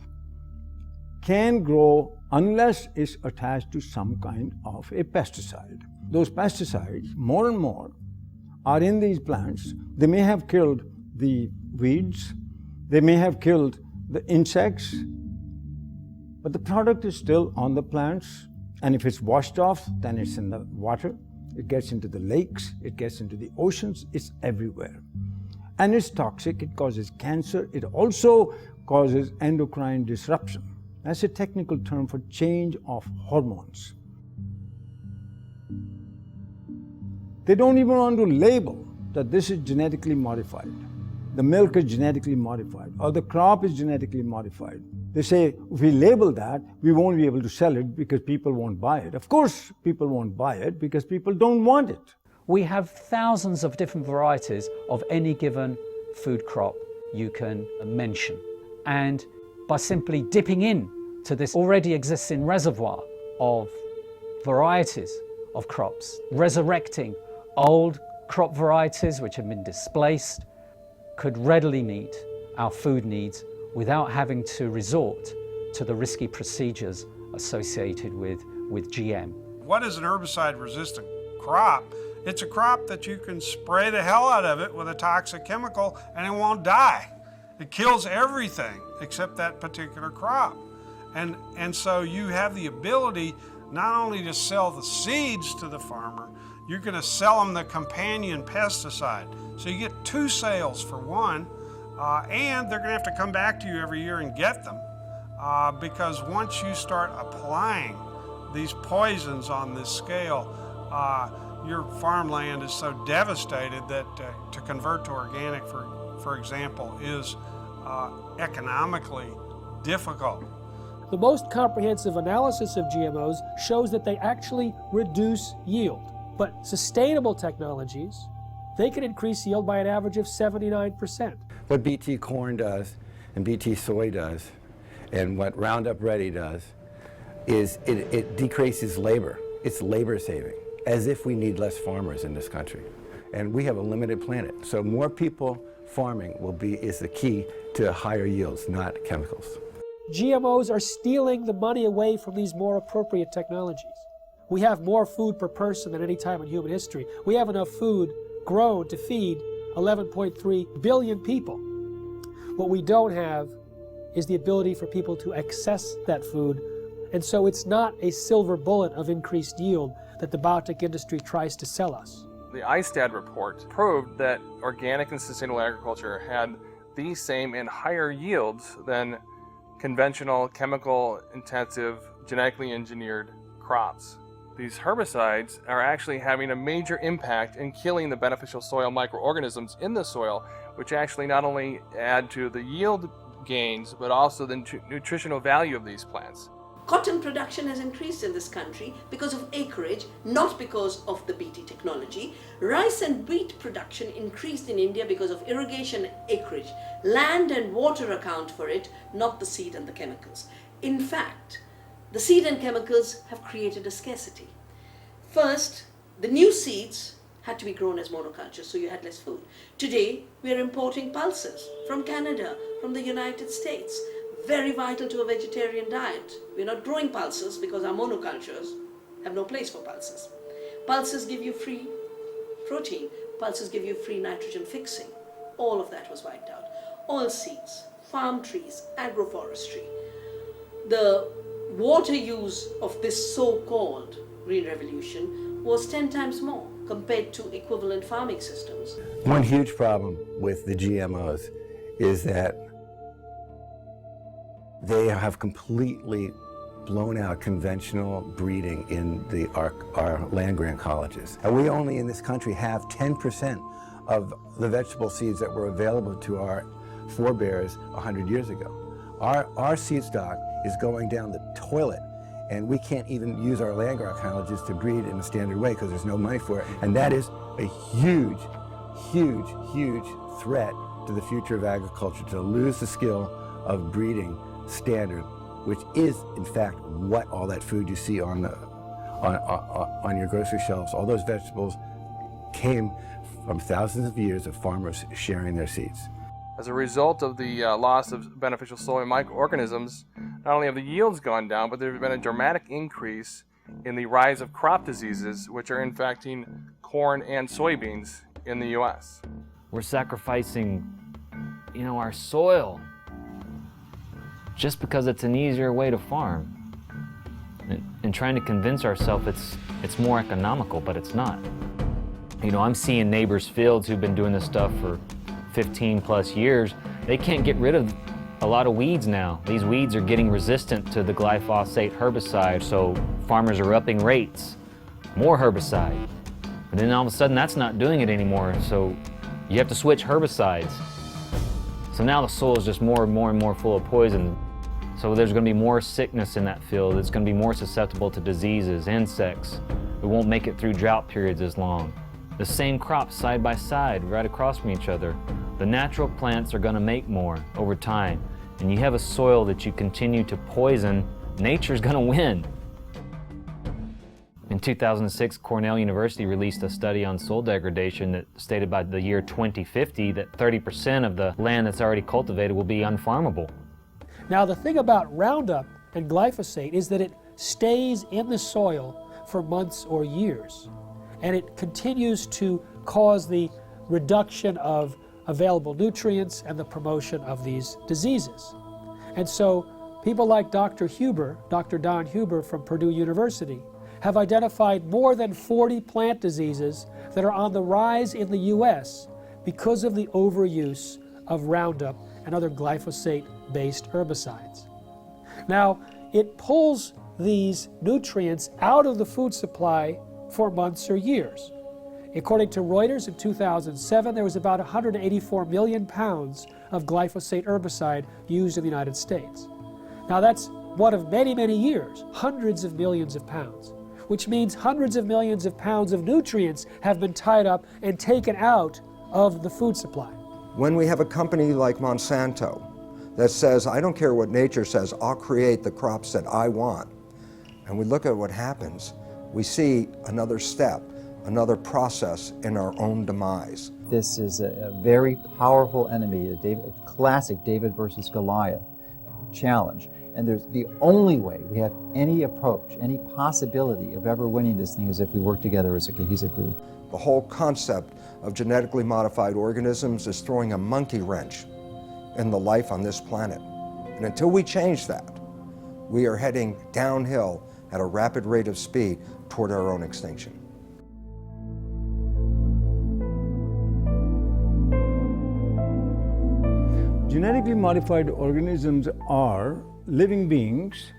S15: can grow unless it's attached to some kind of a pesticide. Those pesticides, more and more, are in these plants. They may have killed the weeds, they may have killed the insects, but the product is still on the plants. And if it's washed off, then it's in the water, it gets into the lakes, it gets into the oceans, it's everywhere. And it's toxic, it causes cancer, it also causes endocrine disruption. That's a technical term for change of hormones. They don't even want to label that this is genetically modified. The milk is genetically modified, or the crop is genetically modified. They say, if we label that, we won't be able to sell it because people won't buy it. Of course, people won't buy it because people don't want it.
S11: We have thousands of different varieties of any given food crop you can mention. And by simply dipping in to this already existing reservoir of varieties of crops, resurrecting old crop varieties which have been displaced, could readily meet our food needs without having to resort to the risky procedures associated with GM.
S7: What is an herbicide-resistant crop It's a crop that you can spray the hell out of it with a toxic chemical and it won't die. It kills everything except that particular crop. And so you have the ability not only to sell the seeds to the farmer, you're going to sell them the companion pesticide. So you get two sales for one, and they're going to have to come back to you every year and get them because once you start applying these poisons on this scale, your farmland is so devastated that to convert to organic, for example, is economically difficult.
S1: The most comprehensive analysis of GMOs shows that they actually reduce yield. But sustainable technologies, they can increase yield by an average of 79%.
S8: What BT corn does and BT soy does and what Roundup Ready does is it decreases labor. It's labor saving, as if we need less farmers in this country. And we have a limited planet. So more people farming is the key to higher yields, not chemicals.
S1: GMOs are stealing the money away from these more appropriate technologies. We have more food per person than any time in human history. We have enough food grown to feed 11.3 billion people. What we don't have is the ability for people to access that food. And so it's not a silver bullet of increased yield that the biotech industry tries to sell us.
S6: The ISTAD report proved that organic and sustainable agriculture had the same and higher yields than conventional, chemical-intensive, genetically engineered crops. These herbicides are actually having a major impact in killing the beneficial soil microorganisms in the soil, which actually not only add to the yield gains, but also the nutritional value of these plants.
S10: Cotton production has increased in this country because of acreage, not because of the BT technology. Rice and wheat production increased in India because of irrigation acreage. Land and water account for it, not the seed and the chemicals. In fact, the seed and chemicals have created a scarcity. First, the new seeds had to be grown as monocultures, so you had less food. Today, we are importing pulses from Canada, from the United States. Very vital to a vegetarian diet. We're not growing pulses because our monocultures have no place for pulses. Pulses give you free protein. Pulses give you free nitrogen fixing. All of that was wiped out. Oilseeds, farm trees, agroforestry. The water use of this so-called Green Revolution was 10 times more compared to equivalent farming systems.
S8: One huge problem with the GMOs is that they have completely blown out conventional breeding in our land-grant colleges. And we only in this country have 10% of the vegetable seeds that were available to our forebears 100 years ago. Our seed stock is going down the toilet, and we can't even use our land-grant colleges to breed in a standard way because there's no money for it. And that is a huge, huge, huge threat to the future of agriculture, to lose the skill of breeding standard, which is in fact what all that food you see on your grocery shelves, all those vegetables came from thousands of years of farmers sharing their seeds.
S6: As a result of the loss of beneficial soil microorganisms, not only have the yields gone down, but there's been a dramatic increase in the rise of crop diseases, which are infecting corn and soybeans in the U.S.
S23: We're sacrificing, our soil just because it's an easier way to farm. And trying to convince ourselves it's more economical, but it's not. I'm seeing neighbors' fields who've been doing this stuff for 15 plus years. They can't get rid of a lot of weeds now. These weeds are getting resistant to the glyphosate herbicide, so farmers are upping rates, more herbicide. But then all of a sudden that's not doing it anymore, so you have to switch herbicides. So now the soil is just more and more and more full of poison. So there's going to be more sickness in that field. It's going to be more susceptible to diseases, insects. We won't make it through drought periods as long. The same crops side by side, right across from each other. The natural plants are going to make more over time. And you have a soil that you continue to poison, nature's going to win. In 2006, Cornell University released a study on soil degradation that stated by the year 2050 that 30% of the land that's already cultivated will be unfarmable.
S1: Now, the thing about Roundup and glyphosate is that it stays in the soil for months or years. and it continues to cause the reduction of available nutrients and the promotion of these diseases. And so people like Dr. Huber, Dr. Don Huber from Purdue University, have identified more than 40 plant diseases that are on the rise in the US because of the overuse of Roundup and other glyphosate-based herbicides. Now, it pulls these nutrients out of the food supply for months or years. According to Reuters, in 2007, there was about 184 million pounds of glyphosate herbicide used in the United States. Now that's one of many, many years, hundreds of millions of pounds, which means hundreds of millions of pounds of nutrients have been tied up and taken out of the food supply.
S3: When we have a company like Monsanto that says, I don't care what nature says, I'll create the crops that I want, and we look at what happens, we see another step, another process in our own demise.
S9: This is a very powerful enemy, a classic David versus Goliath challenge. And there's the only way we have any approach, any possibility of ever winning this thing is if we work together as a cohesive group.
S3: The whole concept of genetically modified organisms is throwing a monkey wrench in the life on this planet. And until we change that, we are heading downhill at a rapid rate of speed toward our own extinction.
S15: Genetically modified organisms are living beings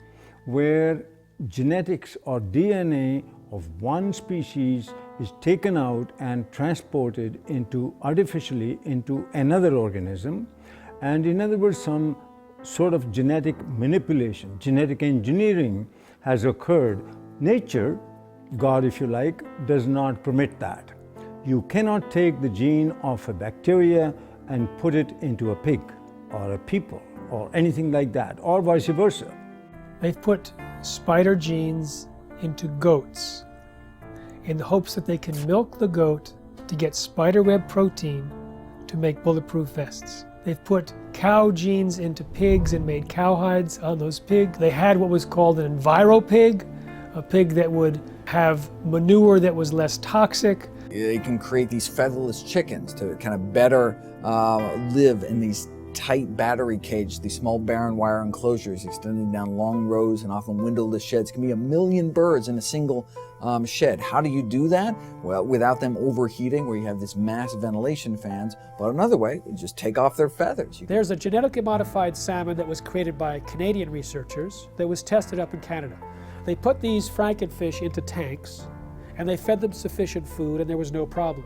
S15: where genetics or DNA of one species is taken out and transported artificially into another organism. And in other words, some sort of genetic manipulation, genetic engineering has occurred. Nature, God if you like, does not permit that. You cannot take the gene of a bacteria and put it into a pig or a people or anything like that, or vice versa.
S1: They've put spider genes into goats in the hopes that they can milk the goat to get spiderweb protein to make bulletproof vests. They've put cow genes into pigs and made cowhides on those pigs. They had what was called an enviropig, a pig that would have manure that was less toxic.
S13: They can create these featherless chickens to kind of better live in these tight battery cages, these small barren wire enclosures extending down long rows and often windowless sheds. It can be 1 million birds in a single shed. How do you do that? Well, without them overheating, where you have this massive ventilation fans. But another way, you just take off their feathers.
S1: There's a genetically modified salmon that was created by Canadian researchers that was tested up in Canada. They put these frankenfish into tanks and they fed them sufficient food and there was no problem.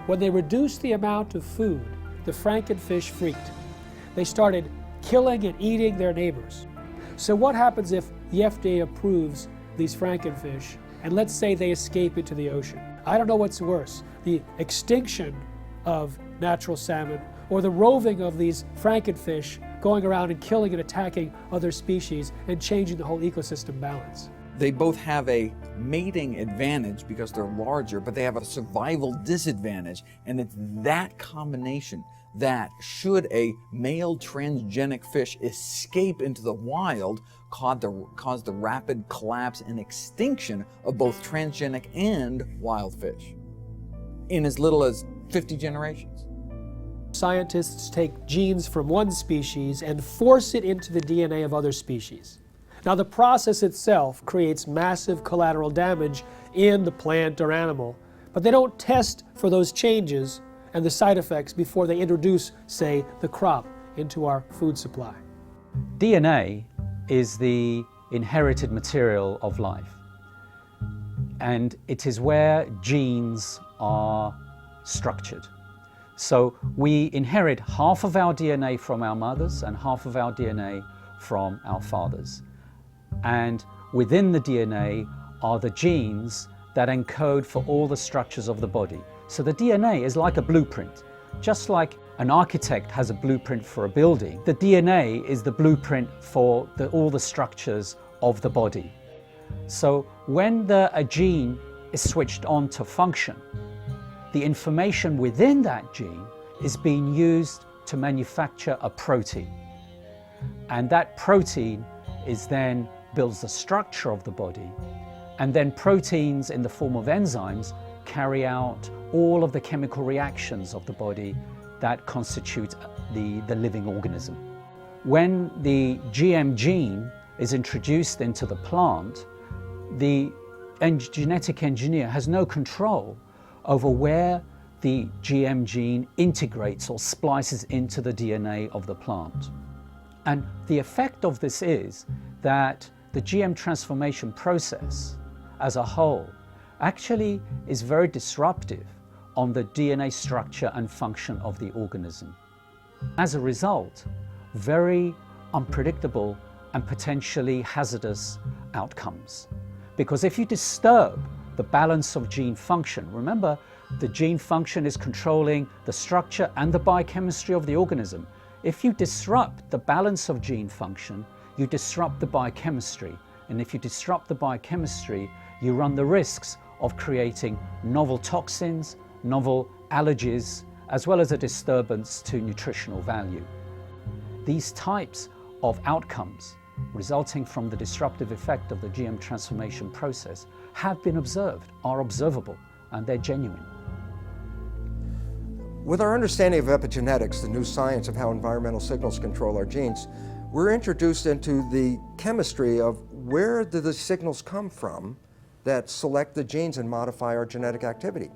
S1: When they reduced the amount of food, the frankenfish freaked. They started killing and eating their neighbors. So what happens if the FDA approves these frankenfish and let's say they escape into the ocean? I don't know what's worse, the extinction of natural salmon or the roving of these frankenfish going around and killing and attacking other species and changing the whole ecosystem balance.
S13: They both have a mating advantage because they're larger, but they have a survival disadvantage. And it's that combination that, should a male transgenic fish escape into the wild, cause the rapid collapse and extinction of both transgenic and wild fish in as little as 50 generations.
S1: Scientists take genes from one species and force it into the DNA of other species. Now, the process itself creates massive collateral damage in the plant or animal, but they don't test for those changes and the side effects before they introduce, say, the crop into our food supply.
S11: DNA is the inherited material of life, and it is where genes are structured. So we inherit half of our DNA from our mothers and half of our DNA from our fathers. And within the DNA are the genes that encode for all the structures of the body. So the DNA is like a blueprint. Just like an architect has a blueprint for a building, the DNA is the blueprint for all the structures of the body. So when a gene is switched on to function, the information within that gene is being used to manufacture a protein. And that protein is then builds the structure of the body. And then proteins in the form of enzymes carry out all of the chemical reactions of the body that constitute the living organism. When the GM gene is introduced into the plant, the genetic engineer has no control over where the GM gene integrates or splices into the DNA of the plant. And the effect of this is that the GM transformation process as a whole actually is very disruptive on the DNA structure and function of the organism. As a result, very unpredictable and potentially hazardous outcomes. Because if you disturb the balance of gene function, remember the gene function is controlling the structure and the biochemistry of the organism. If you disrupt the balance of gene function, you disrupt the biochemistry. And if you disrupt the biochemistry, you run the risks of creating novel toxins, novel allergies, as well as a disturbance to nutritional value. These types of outcomes resulting from the disruptive effect of the GM transformation process have been observed, are observable, and they're genuine.
S3: With our understanding of epigenetics, the new science of how environmental signals control our genes, we're introduced into the chemistry of where do the signals come from that select the genes and modify our genetic activity.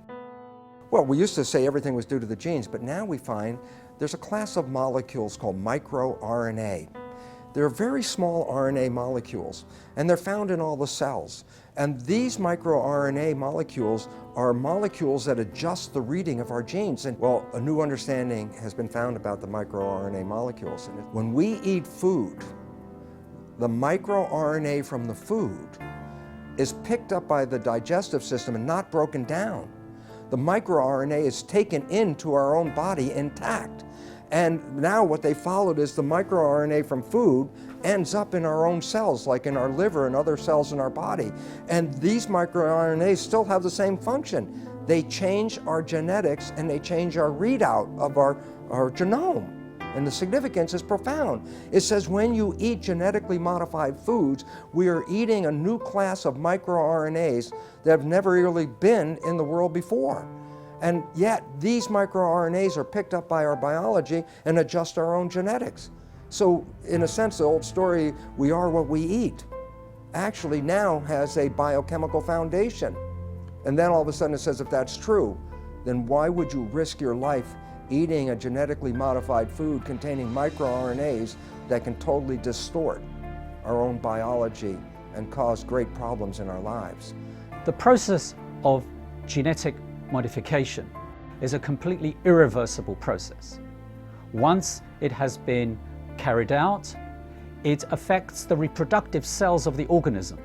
S3: Well, we used to say everything was due to the genes, but now we find there's a class of molecules called microRNA. They're very small RNA molecules, and they're found in all the cells. And these microRNA molecules are molecules that adjust the reading of our genes. And well, a new understanding has been found about the microRNA molecules. And when we eat food, the microRNA from the food is picked up by the digestive system and not broken down. The microRNA is taken into our own body intact. And now what they followed is the microRNA from food ends up in our own cells, like in our liver and other cells in our body. And these microRNAs still have the same function. They change our genetics and they change our readout of our genome. And the significance is profound. It says when you eat genetically modified foods, we are eating a new class of microRNAs that have never really been in the world before. And yet, these microRNAs are picked up by our biology and adjust our own genetics. So, in a sense, the old story, we are what we eat, actually now has a biochemical foundation. And then all of a sudden it says, if that's true, then why would you risk your life eating a genetically modified food containing microRNAs that can totally distort our own biology and cause great problems in our lives?
S11: The process of genetic modification is a completely irreversible process. Once it has been carried out, it affects the reproductive cells of the organism.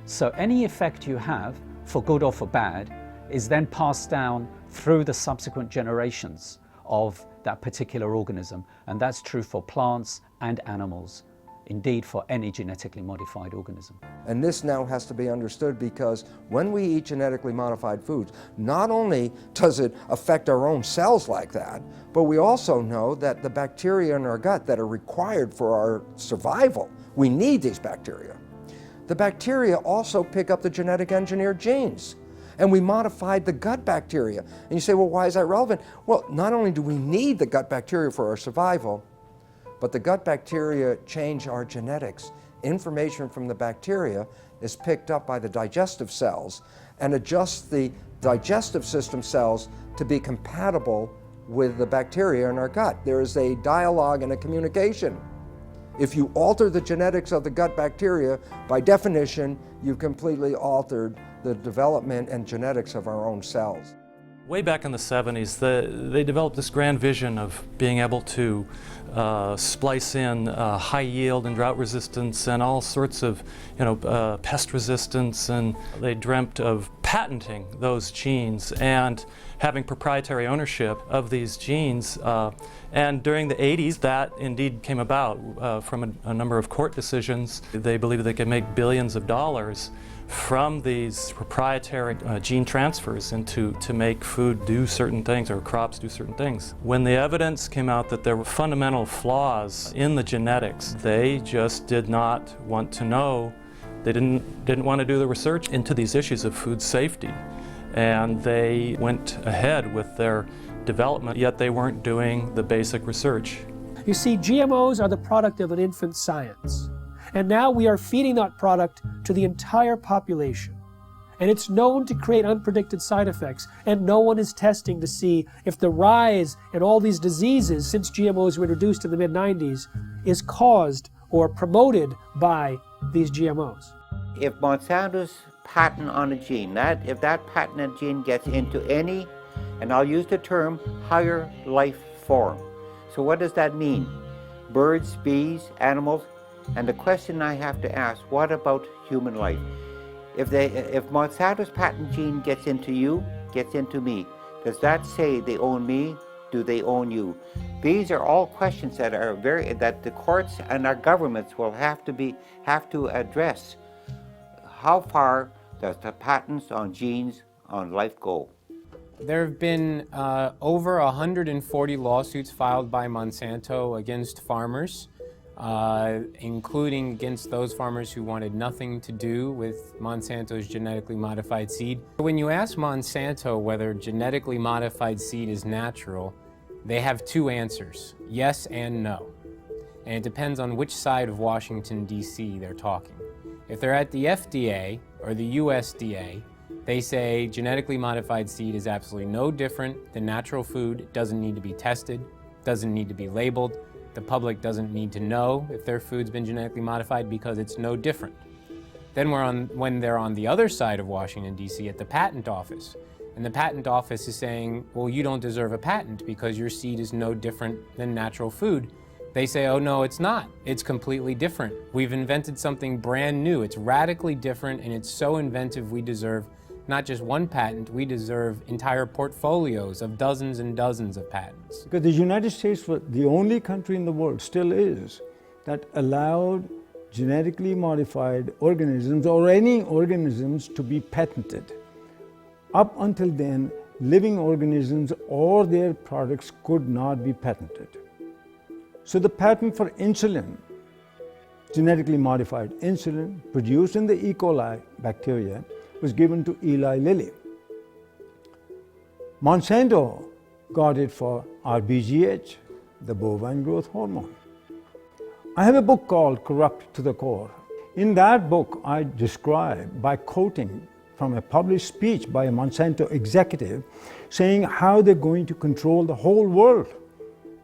S11: So any effect you have, for good or for bad, is then passed down through the subsequent generations of that particular organism. And that's true for plants and animals. Indeed, for any genetically modified organism.
S3: And this now has to be understood because when we eat genetically modified foods, not only does it affect our own cells like that, but we also know that the bacteria in our gut that are required for our survival, we need these bacteria. The bacteria also pick up the genetic engineered genes. And we modified the gut bacteria. And you say, well, why is that relevant? Well, not only do we need the gut bacteria for our survival, but the gut bacteria change our genetics. Information from the bacteria is picked up by the digestive cells and adjusts the digestive system cells to be compatible with the bacteria in our gut. There is a dialogue and a communication. If you alter the genetics of the gut bacteria, by definition, you've completely altered the development and genetics of our own cells.
S12: Way back in the 70s, they developed this grand vision of being able to splice in high yield and drought resistance and all sorts of, pest resistance, and they dreamt of patenting those genes and having proprietary ownership of these genes. And during the 80s, that indeed came about from a number of court decisions. They believed they could make billions of dollars from these proprietary gene transfers to make food do certain things or crops do certain things. When the evidence came out that there were fundamental flaws in the genetics, they just did not want to know. They didn't want to do the research into these issues of food safety. and they went ahead with their development, yet they weren't doing the basic research.
S1: You see, GMOs are the product of an infant science. And now we are feeding that product to the entire population. And it's known to create unpredicted side effects, and no one is testing to see if the rise in all these diseases since GMOs were introduced in the mid-90s is caused or promoted by these GMOs.
S19: If Monsanto's patent on a gene, if that patented gene gets into any, and I'll use the term, higher life form. So what does that mean? Birds, bees, animals, and the question I have to ask, what about human life? If Monsanto's patent gene gets into you, gets into me, does that say they own me? Do they own you? These are all questions that are that the courts and our governments will have to address. How far does the patents on genes on life go?
S18: There have been over 140 lawsuits filed by Monsanto against farmers, including against those farmers who wanted nothing to do with Monsanto's genetically modified seed. When you ask Monsanto whether genetically modified seed is natural, they have two answers, yes and no. And it depends on which side of Washington, D.C. they're talking. If they're at the FDA or the USDA, they say genetically modified seed is absolutely no different than natural food. It doesn't need to be tested, doesn't need to be labeled. The public doesn't need to know if their food's been genetically modified because it's no different. Then when they're on the other side of Washington, D.C. at the patent office, and the patent office is saying, well, you don't deserve a patent because your seed is no different than natural food. They say, oh no, it's not. It's completely different. We've invented something brand new. It's radically different and it's so inventive we deserve not just one patent, we deserve entire portfolios of dozens and dozens of patents.
S15: Because the United States was the only country in the world, still is, that allowed genetically modified organisms or any organisms to be patented. Up until then, living organisms or their products could not be patented. So the patent for insulin, genetically modified insulin produced in the E. coli bacteria, was given to Eli Lilly. Monsanto got it for RBGH, the bovine growth hormone. I have a book called Corrupt to the Core. In that book, I describe, by quoting from a published speech by a Monsanto executive, saying how they're going to control the whole world,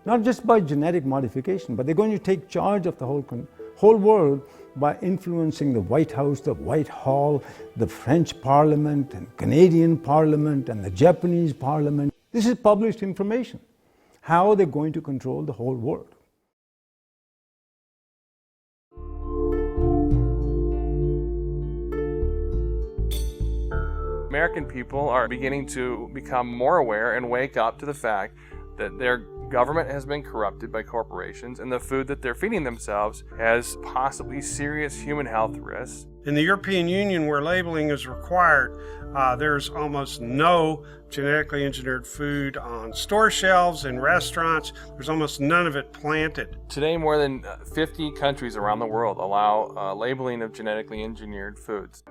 S15: not just by genetic modification, but they're going to take charge of the whole world by influencing the White House, the Whitehall, the French Parliament, and Canadian Parliament, and the Japanese Parliament. This is published information, how they're going to control the whole world.
S6: American people are beginning to become more aware and wake up to the fact that their government has been corrupted by corporations and the food that they're feeding themselves has possibly serious human health risks.
S7: In the European Union, where labeling is required, there's almost no genetically engineered food on store shelves in restaurants. There's almost none of it planted.
S6: Today, more than 50 countries around the world allow labeling of genetically engineered foods.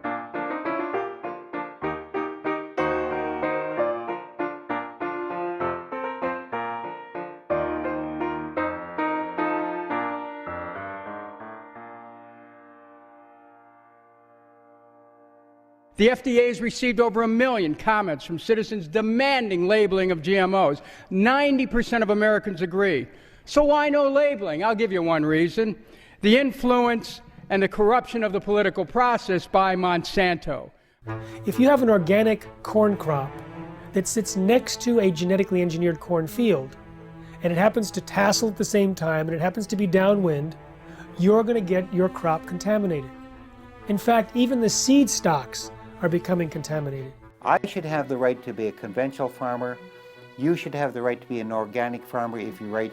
S14: The FDA has received over 1 million comments from citizens demanding labeling of GMOs. 90% of Americans agree. So why no labeling? I'll give you one reason. The influence and the corruption of the political process by Monsanto.
S1: If you have an organic corn crop that sits next to a genetically engineered corn field, and it happens to tassel at the same time, and it happens to be downwind, you're going to get your crop contaminated. In fact, even the seed stocks are becoming contaminated.
S19: I should have the right to be a conventional farmer. You should have the right to be an organic farmer if you're right.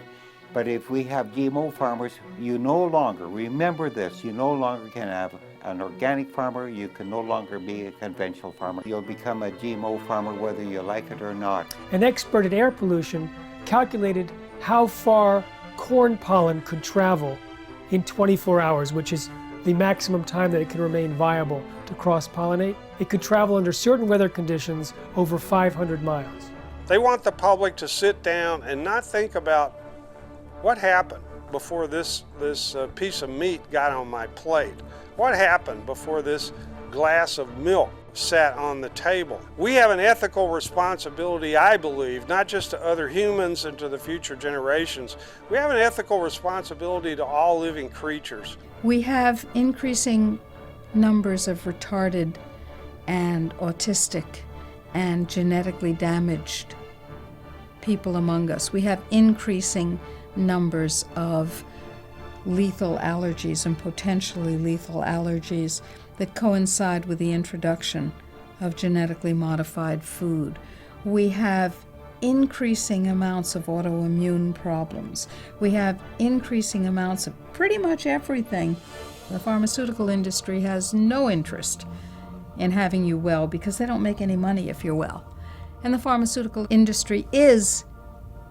S19: But if we have GMO farmers, you no longer, remember this, you no longer can have an organic farmer, you can no longer be a conventional farmer. You'll become a GMO farmer whether you like it or not.
S1: An expert in air pollution calculated how far corn pollen could travel in 24 hours, which is the maximum time that it can remain viable to cross-pollinate. It could travel under certain weather conditions over 500 miles.
S7: They want the public to sit down and not think about what happened before this piece of meat got on my plate. What happened before this glass of milk sat on the table? We have an ethical responsibility, I believe, not just to other humans and to the future generations. We have an ethical responsibility to all living creatures.
S2: We have increasing numbers of retarded and autistic and genetically damaged people among us. We have increasing numbers of lethal allergies and potentially lethal allergies that coincide with the introduction of genetically modified food. We have increasing amounts of autoimmune problems. We have increasing amounts of pretty much everything. The pharmaceutical industry has no interest in having you well because they don't make any money if you're well. And the pharmaceutical industry is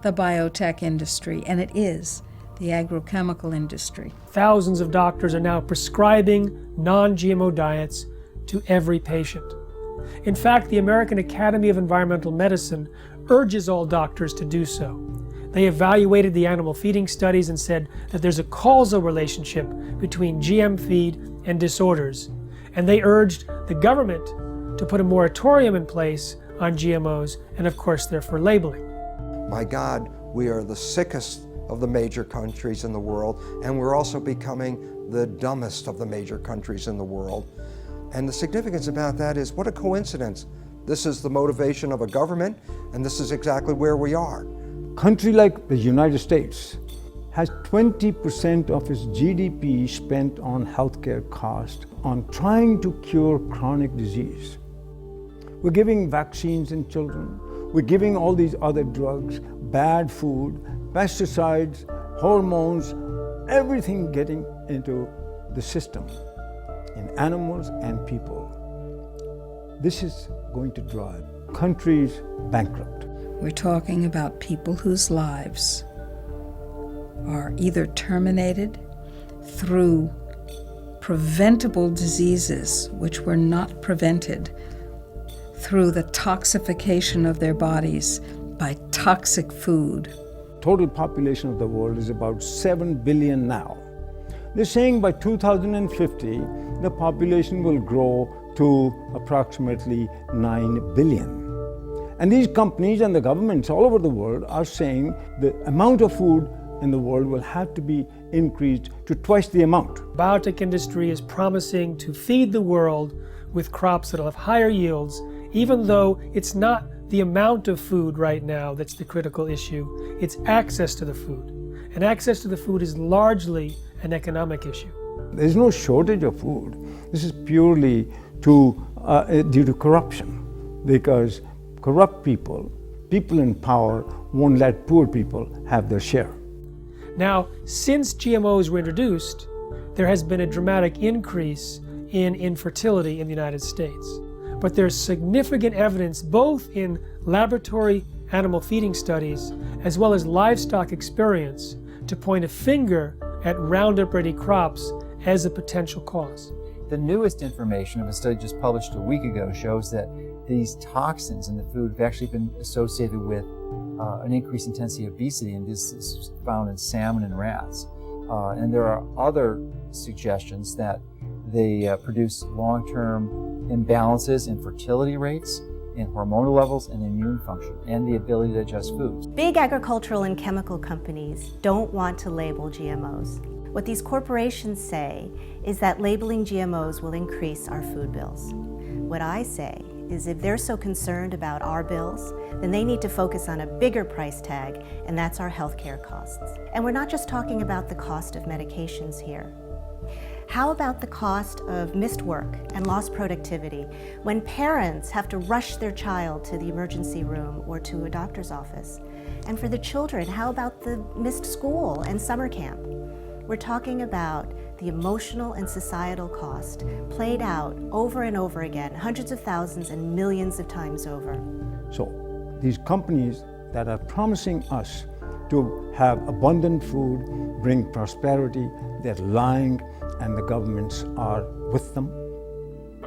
S2: the biotech industry, and it is the agrochemical industry.
S1: Thousands of doctors are now prescribing non-GMO diets to every patient. In fact, the American Academy of Environmental Medicine urges all doctors to do so. They evaluated the animal feeding studies and said that there's a causal relationship between GM feed and disorders. And they urged the government to put a moratorium in place on GMOs, and of course they're for labeling.
S3: My God, we are the sickest of the major countries in the world, and we're also becoming the dumbest of the major countries in the world. And the significance about that is, what a coincidence. This is the motivation of a government, and this is exactly where we are.
S15: A country like the United States has 20% of its GDP spent on healthcare costs, on trying to cure chronic disease. We're giving vaccines in children. We're giving all these other drugs, bad food, pesticides, hormones, everything getting into the system in animals and people. This is going to drive countries bankrupt.
S2: We're talking about people whose lives are either terminated through preventable diseases which were not prevented through the toxification of their bodies by toxic food.
S15: Total population of the world is about 7 billion now. They're saying by 2050, the population will grow to approximately 9 billion. And these companies and the governments all over the world are saying the amount of food in the world will have to be increased to twice the amount.
S1: Biotech industry is promising to feed the world with crops that'll have higher yields, even though it's not the amount of food right now that's the critical issue, it's access to the food. And access to the food is largely an economic issue.
S15: There's no shortage of food. This is purely due to corruption, because corrupt people in power, won't let poor people have their share.
S1: Now, since GMOs were introduced, there has been a dramatic increase in infertility in the United States. But there's significant evidence both in laboratory animal feeding studies as well as livestock experience to point a finger at Roundup-ready crops as a potential cause.
S9: The newest information of a study just published a week ago shows that these toxins in the food have actually been associated with an increased intensity of obesity, and this is found in salmon and rats. And there are other suggestions that they produce long-term imbalances in fertility rates, in hormonal levels, and immune function, and the ability to digest foods.
S5: Big agricultural and chemical companies don't want to label GMOs. What these corporations say is that labeling GMOs will increase our food bills. What I say is if they're so concerned about our bills, then they need to focus on a bigger price tag, and that's our healthcare costs. And we're not just talking about the cost of medications here. How about the cost of missed work and lost productivity when parents have to rush their child to the emergency room or to a doctor's office? And for the children, how about the missed school and summer camp? We're talking about the emotional and societal cost played out over and over again, hundreds of thousands and millions of times over.
S15: So these companies that are promising us to have abundant food, bring prosperity. They're lying, and the governments are with them.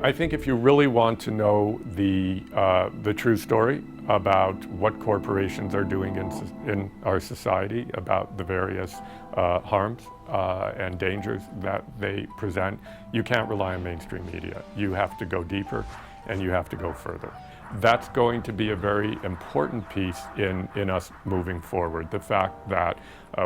S16: I think if you really want to know the true story about what corporations are doing in our society, about the various harms and dangers that they present, you can't rely on mainstream media. You have to go deeper and you have to go further. That's going to be a very important piece in us moving forward. The fact that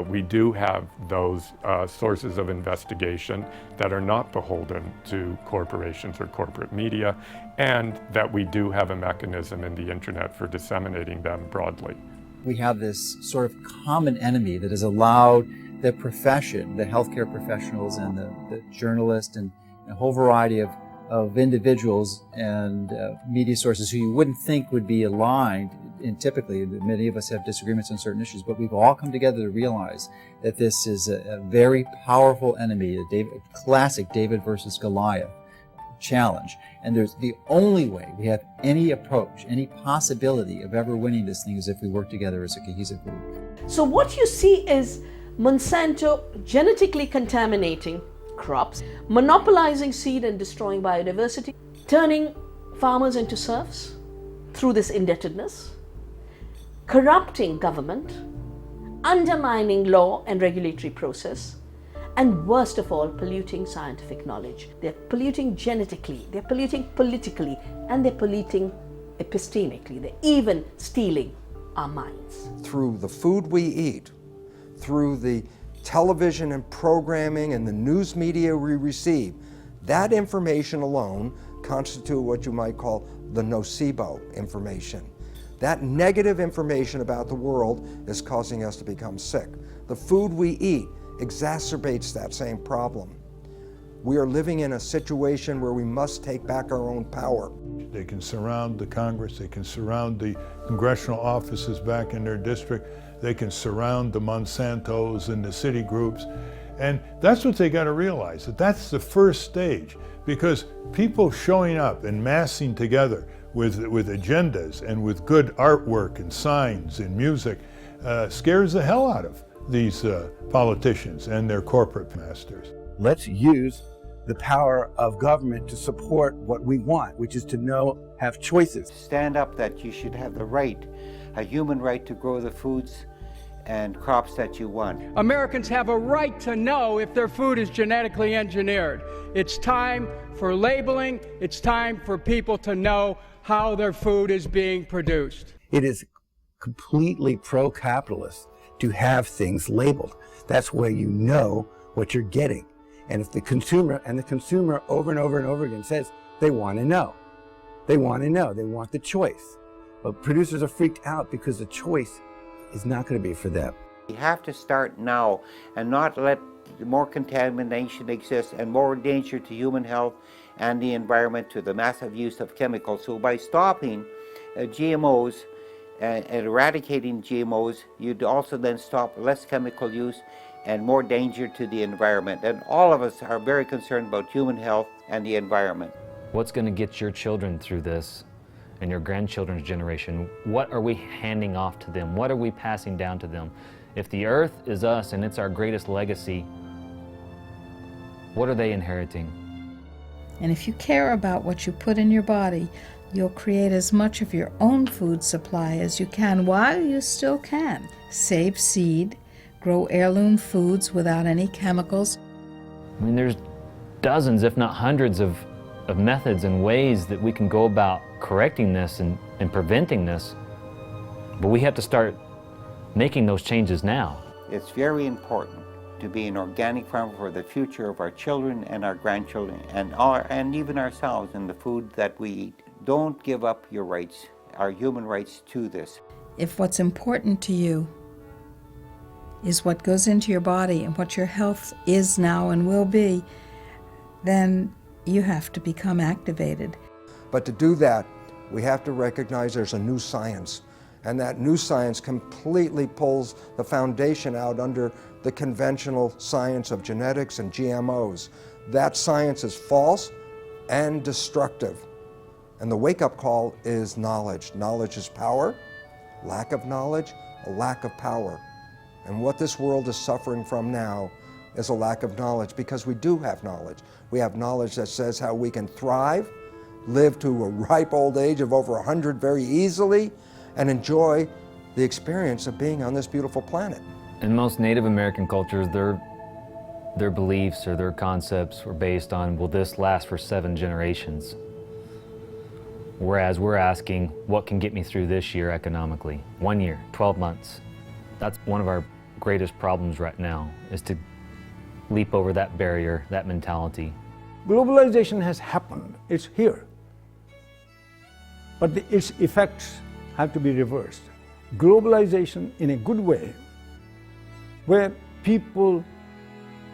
S16: we do have those sources of investigation that are not beholden to corporations or corporate media, and that we do have a mechanism in the internet for disseminating them broadly.
S9: We have this sort of common enemy that has allowed the profession, the healthcare professionals and the journalists and a whole variety of individuals and media sources who you wouldn't think would be aligned, and typically many of us have disagreements on certain issues, but we've all come together to realize that this is a very powerful enemy, a classic David versus Goliath challenge. And there's the only way we have any approach, any possibility of ever winning this thing is if we work together as a cohesive group.
S10: So what you see is Monsanto genetically contaminating crops, monopolizing seed and destroying biodiversity, turning farmers into serfs through this indebtedness, corrupting government, undermining law and regulatory process, and worst of all, polluting scientific knowledge. They're polluting genetically, they're polluting politically, and they're polluting epistemically. They're even stealing our minds.
S3: Through the food we eat, through the television and programming and the news media we receive, that information alone constitute what you might call the nocebo information. That negative information about the world is causing us to become sick. The food we eat exacerbates that same problem. We are living in a situation where we must take back our own power.
S17: They can surround the Congress, they can surround the congressional offices back in their district, they can surround the Monsantos and the city groups. And that's what they got to realize, that that's the first stage, because people showing up and massing together with agendas and with good artwork and signs and music scares the hell out of these politicians and their corporate masters.
S8: Let's use the power of government to support what we want, which is to have choices.
S19: Stand up that you should have the right, a human right to grow the foods and crops that you want.
S14: Americans have a right to know if their food is genetically engineered. It's time for labeling. It's time for people to know how their food is being produced.
S8: It is completely pro-capitalist to have things labeled. That's where you know what you're getting. And if the consumer over and over and over again says they want to know, they want the choice. But producers are freaked out because the choice is not going to be for them.
S19: We have to start now and not let more contamination exist and more danger to human health and the environment to the massive use of chemicals. So by stopping GMOs and eradicating GMOs, you'd also then stop less chemical use and more danger to the environment. And all of us are very concerned about human health and the environment.
S23: What's going to get your children through this and your grandchildren's generation? What are we handing off to them? What are we passing down to them? If the earth is us and it's our greatest legacy, what are they inheriting?
S2: And if you care about what you put in your body, you'll create as much of your own food supply as you can while you still can. Save seed, grow heirloom foods without any chemicals.
S23: I mean, there's dozens, if not hundreds, of methods and ways that we can go about correcting this and preventing this. But we have to start making those changes now.
S19: It's very important to be an organic farmer for the future of our children and our grandchildren and even ourselves in the food that we eat. Don't give up your rights, our human rights to this.
S2: If what's important to you is what goes into your body and what your health is now and will be, then you have to become activated.
S3: But to do that, we have to recognize there's a new science, and that new science completely pulls the foundation out under the conventional science of genetics and GMOs. That science is false and destructive. And the wake-up call is knowledge. Knowledge is power. Lack of knowledge, a lack of power. And what this world is suffering from now is a lack of knowledge, because we do have knowledge. We have knowledge that says how we can thrive, live to a ripe old age of over 100 very easily, and enjoy the experience of being on this beautiful planet.
S23: In most Native American cultures, their beliefs or their concepts were based on, will this last for 7 generations? Whereas we're asking, what can get me through this year economically? 1 year, 12 months. That's one of our greatest problems right now, is to leap over that barrier, that mentality.
S15: Globalization has happened, it's here. But its effects have to be reversed. Globalization in a good way, where people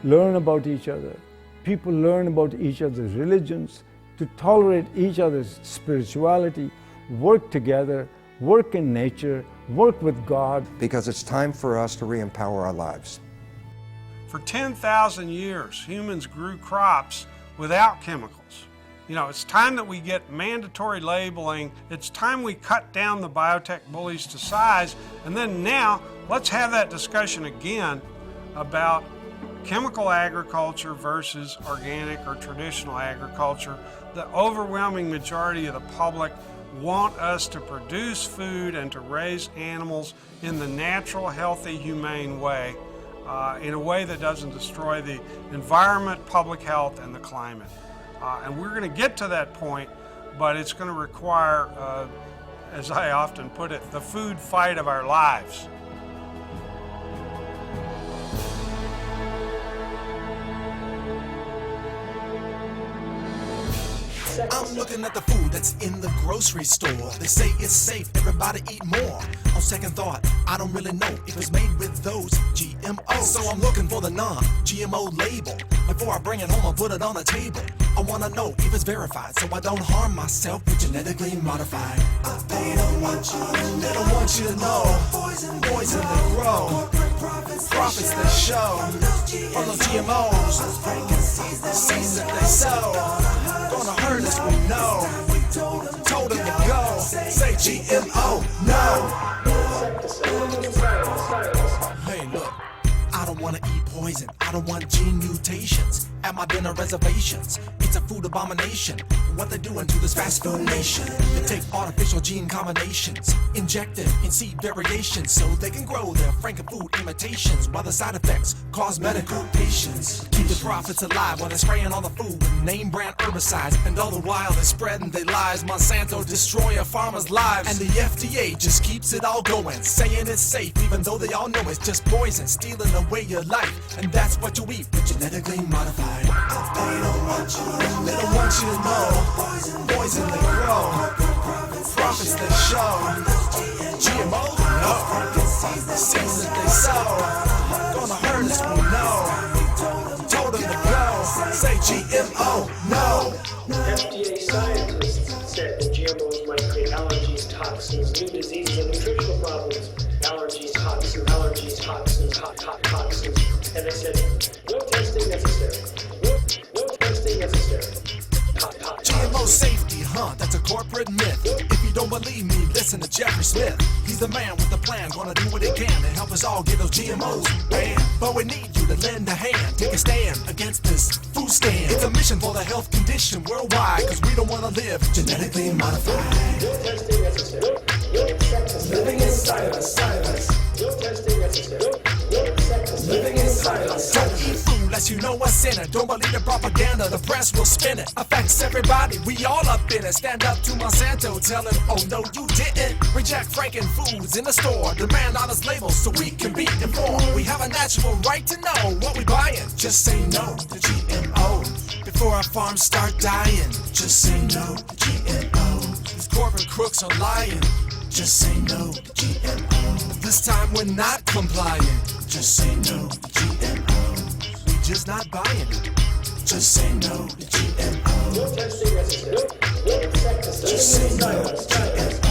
S15: learn about each other, people learn about each other's religions, to tolerate each other's spirituality, work together, work in nature, work with God.
S3: Because it's time for us to re-empower our lives.
S7: For 10,000 years, humans grew crops without chemicals. You know, it's time that we get mandatory labeling. It's time we cut down the biotech bullies to size. And then now, let's have that discussion again about chemical agriculture versus organic or traditional agriculture. The overwhelming majority of the public want us to produce food and to raise animals in the natural, healthy, humane way, in a way that doesn't destroy the environment, public health, and the climate. And we're going to get to that point, but it's going to require, as I often put it, the food fight of our lives.
S4: I'm looking at the food that's in the grocery store. They say it's safe, everybody eat more. On second thought, I don't really know if it's made with those GMOs. So I'm looking for the non-GMO label. Before I bring it home, I'll put it on the table. I wanna know if it's verified, so I don't harm myself with genetically modified. They don't want you to know. Poison they grow. Profits they show. From those GMOs. Seeds that they sow. Gonna hurt us, we know. Told them to go. Say GMO, no. Hey, look, I don't wanna eat poison. I don't want gene mutations at my dinner reservations. It's a food abomination. What they're doing to this fast food nation. They take artificial gene combinations, inject them in seed variations, so they can grow their frankenfood imitations, while the side effects cause medical patients. Keep the profits alive while they're spraying all the food with name brand herbicides, and all the while they're spreading their lies. Monsanto destroy a farmer's lives, and the FDA just keeps it all going, saying it's safe even though they all know it's just poison, stealing away your life. And that's what you eat, but genetically modified. They don't want you to know. Poison they grow. Profits they show. GMO? No. Seeds that they sow. Gonna hurt us, we know. Told them to go. Say GMO, no.
S20: FDA scientists said that GMOs might create allergies, toxins, new diseases, and nutritional problems. Allergies, toxins, toxins. And they said, no testing necessary. No testing necessary.
S4: GMO safety, that's a corporate myth. If you don't believe me, listen to Jeffrey Smith. He's the man with the plan, gonna do what he can to help us all get those GMOs banned. But we need you to lend a hand, take a stand against this food stand. It's a mission for the health condition worldwide, cause we don't wanna live genetically modified.
S20: No testing necessary. No insecticide.
S4: Living inside of us.
S20: No testing necessary. No insecticide.
S4: Living inside of us. Don't eat food unless you know what's in it. Don't believe the propaganda, the press will spin it. Affects everybody, we all up in it. Stand up to Monsanto, tell him, oh no you didn't. Reject frankenfoods in the store. Demand honest labels so we can be informed. We have a natural right to know what we buying. Just say no to GMO before our farms start dying. Just say no to GMO. These corporate crooks are lying. Just say no to GMO. This time we're not complying. Just say no to GMO. We just not buying it. Just say no to GMO.
S20: No testing necessary. No insecticide.
S4: Just say no to GMO.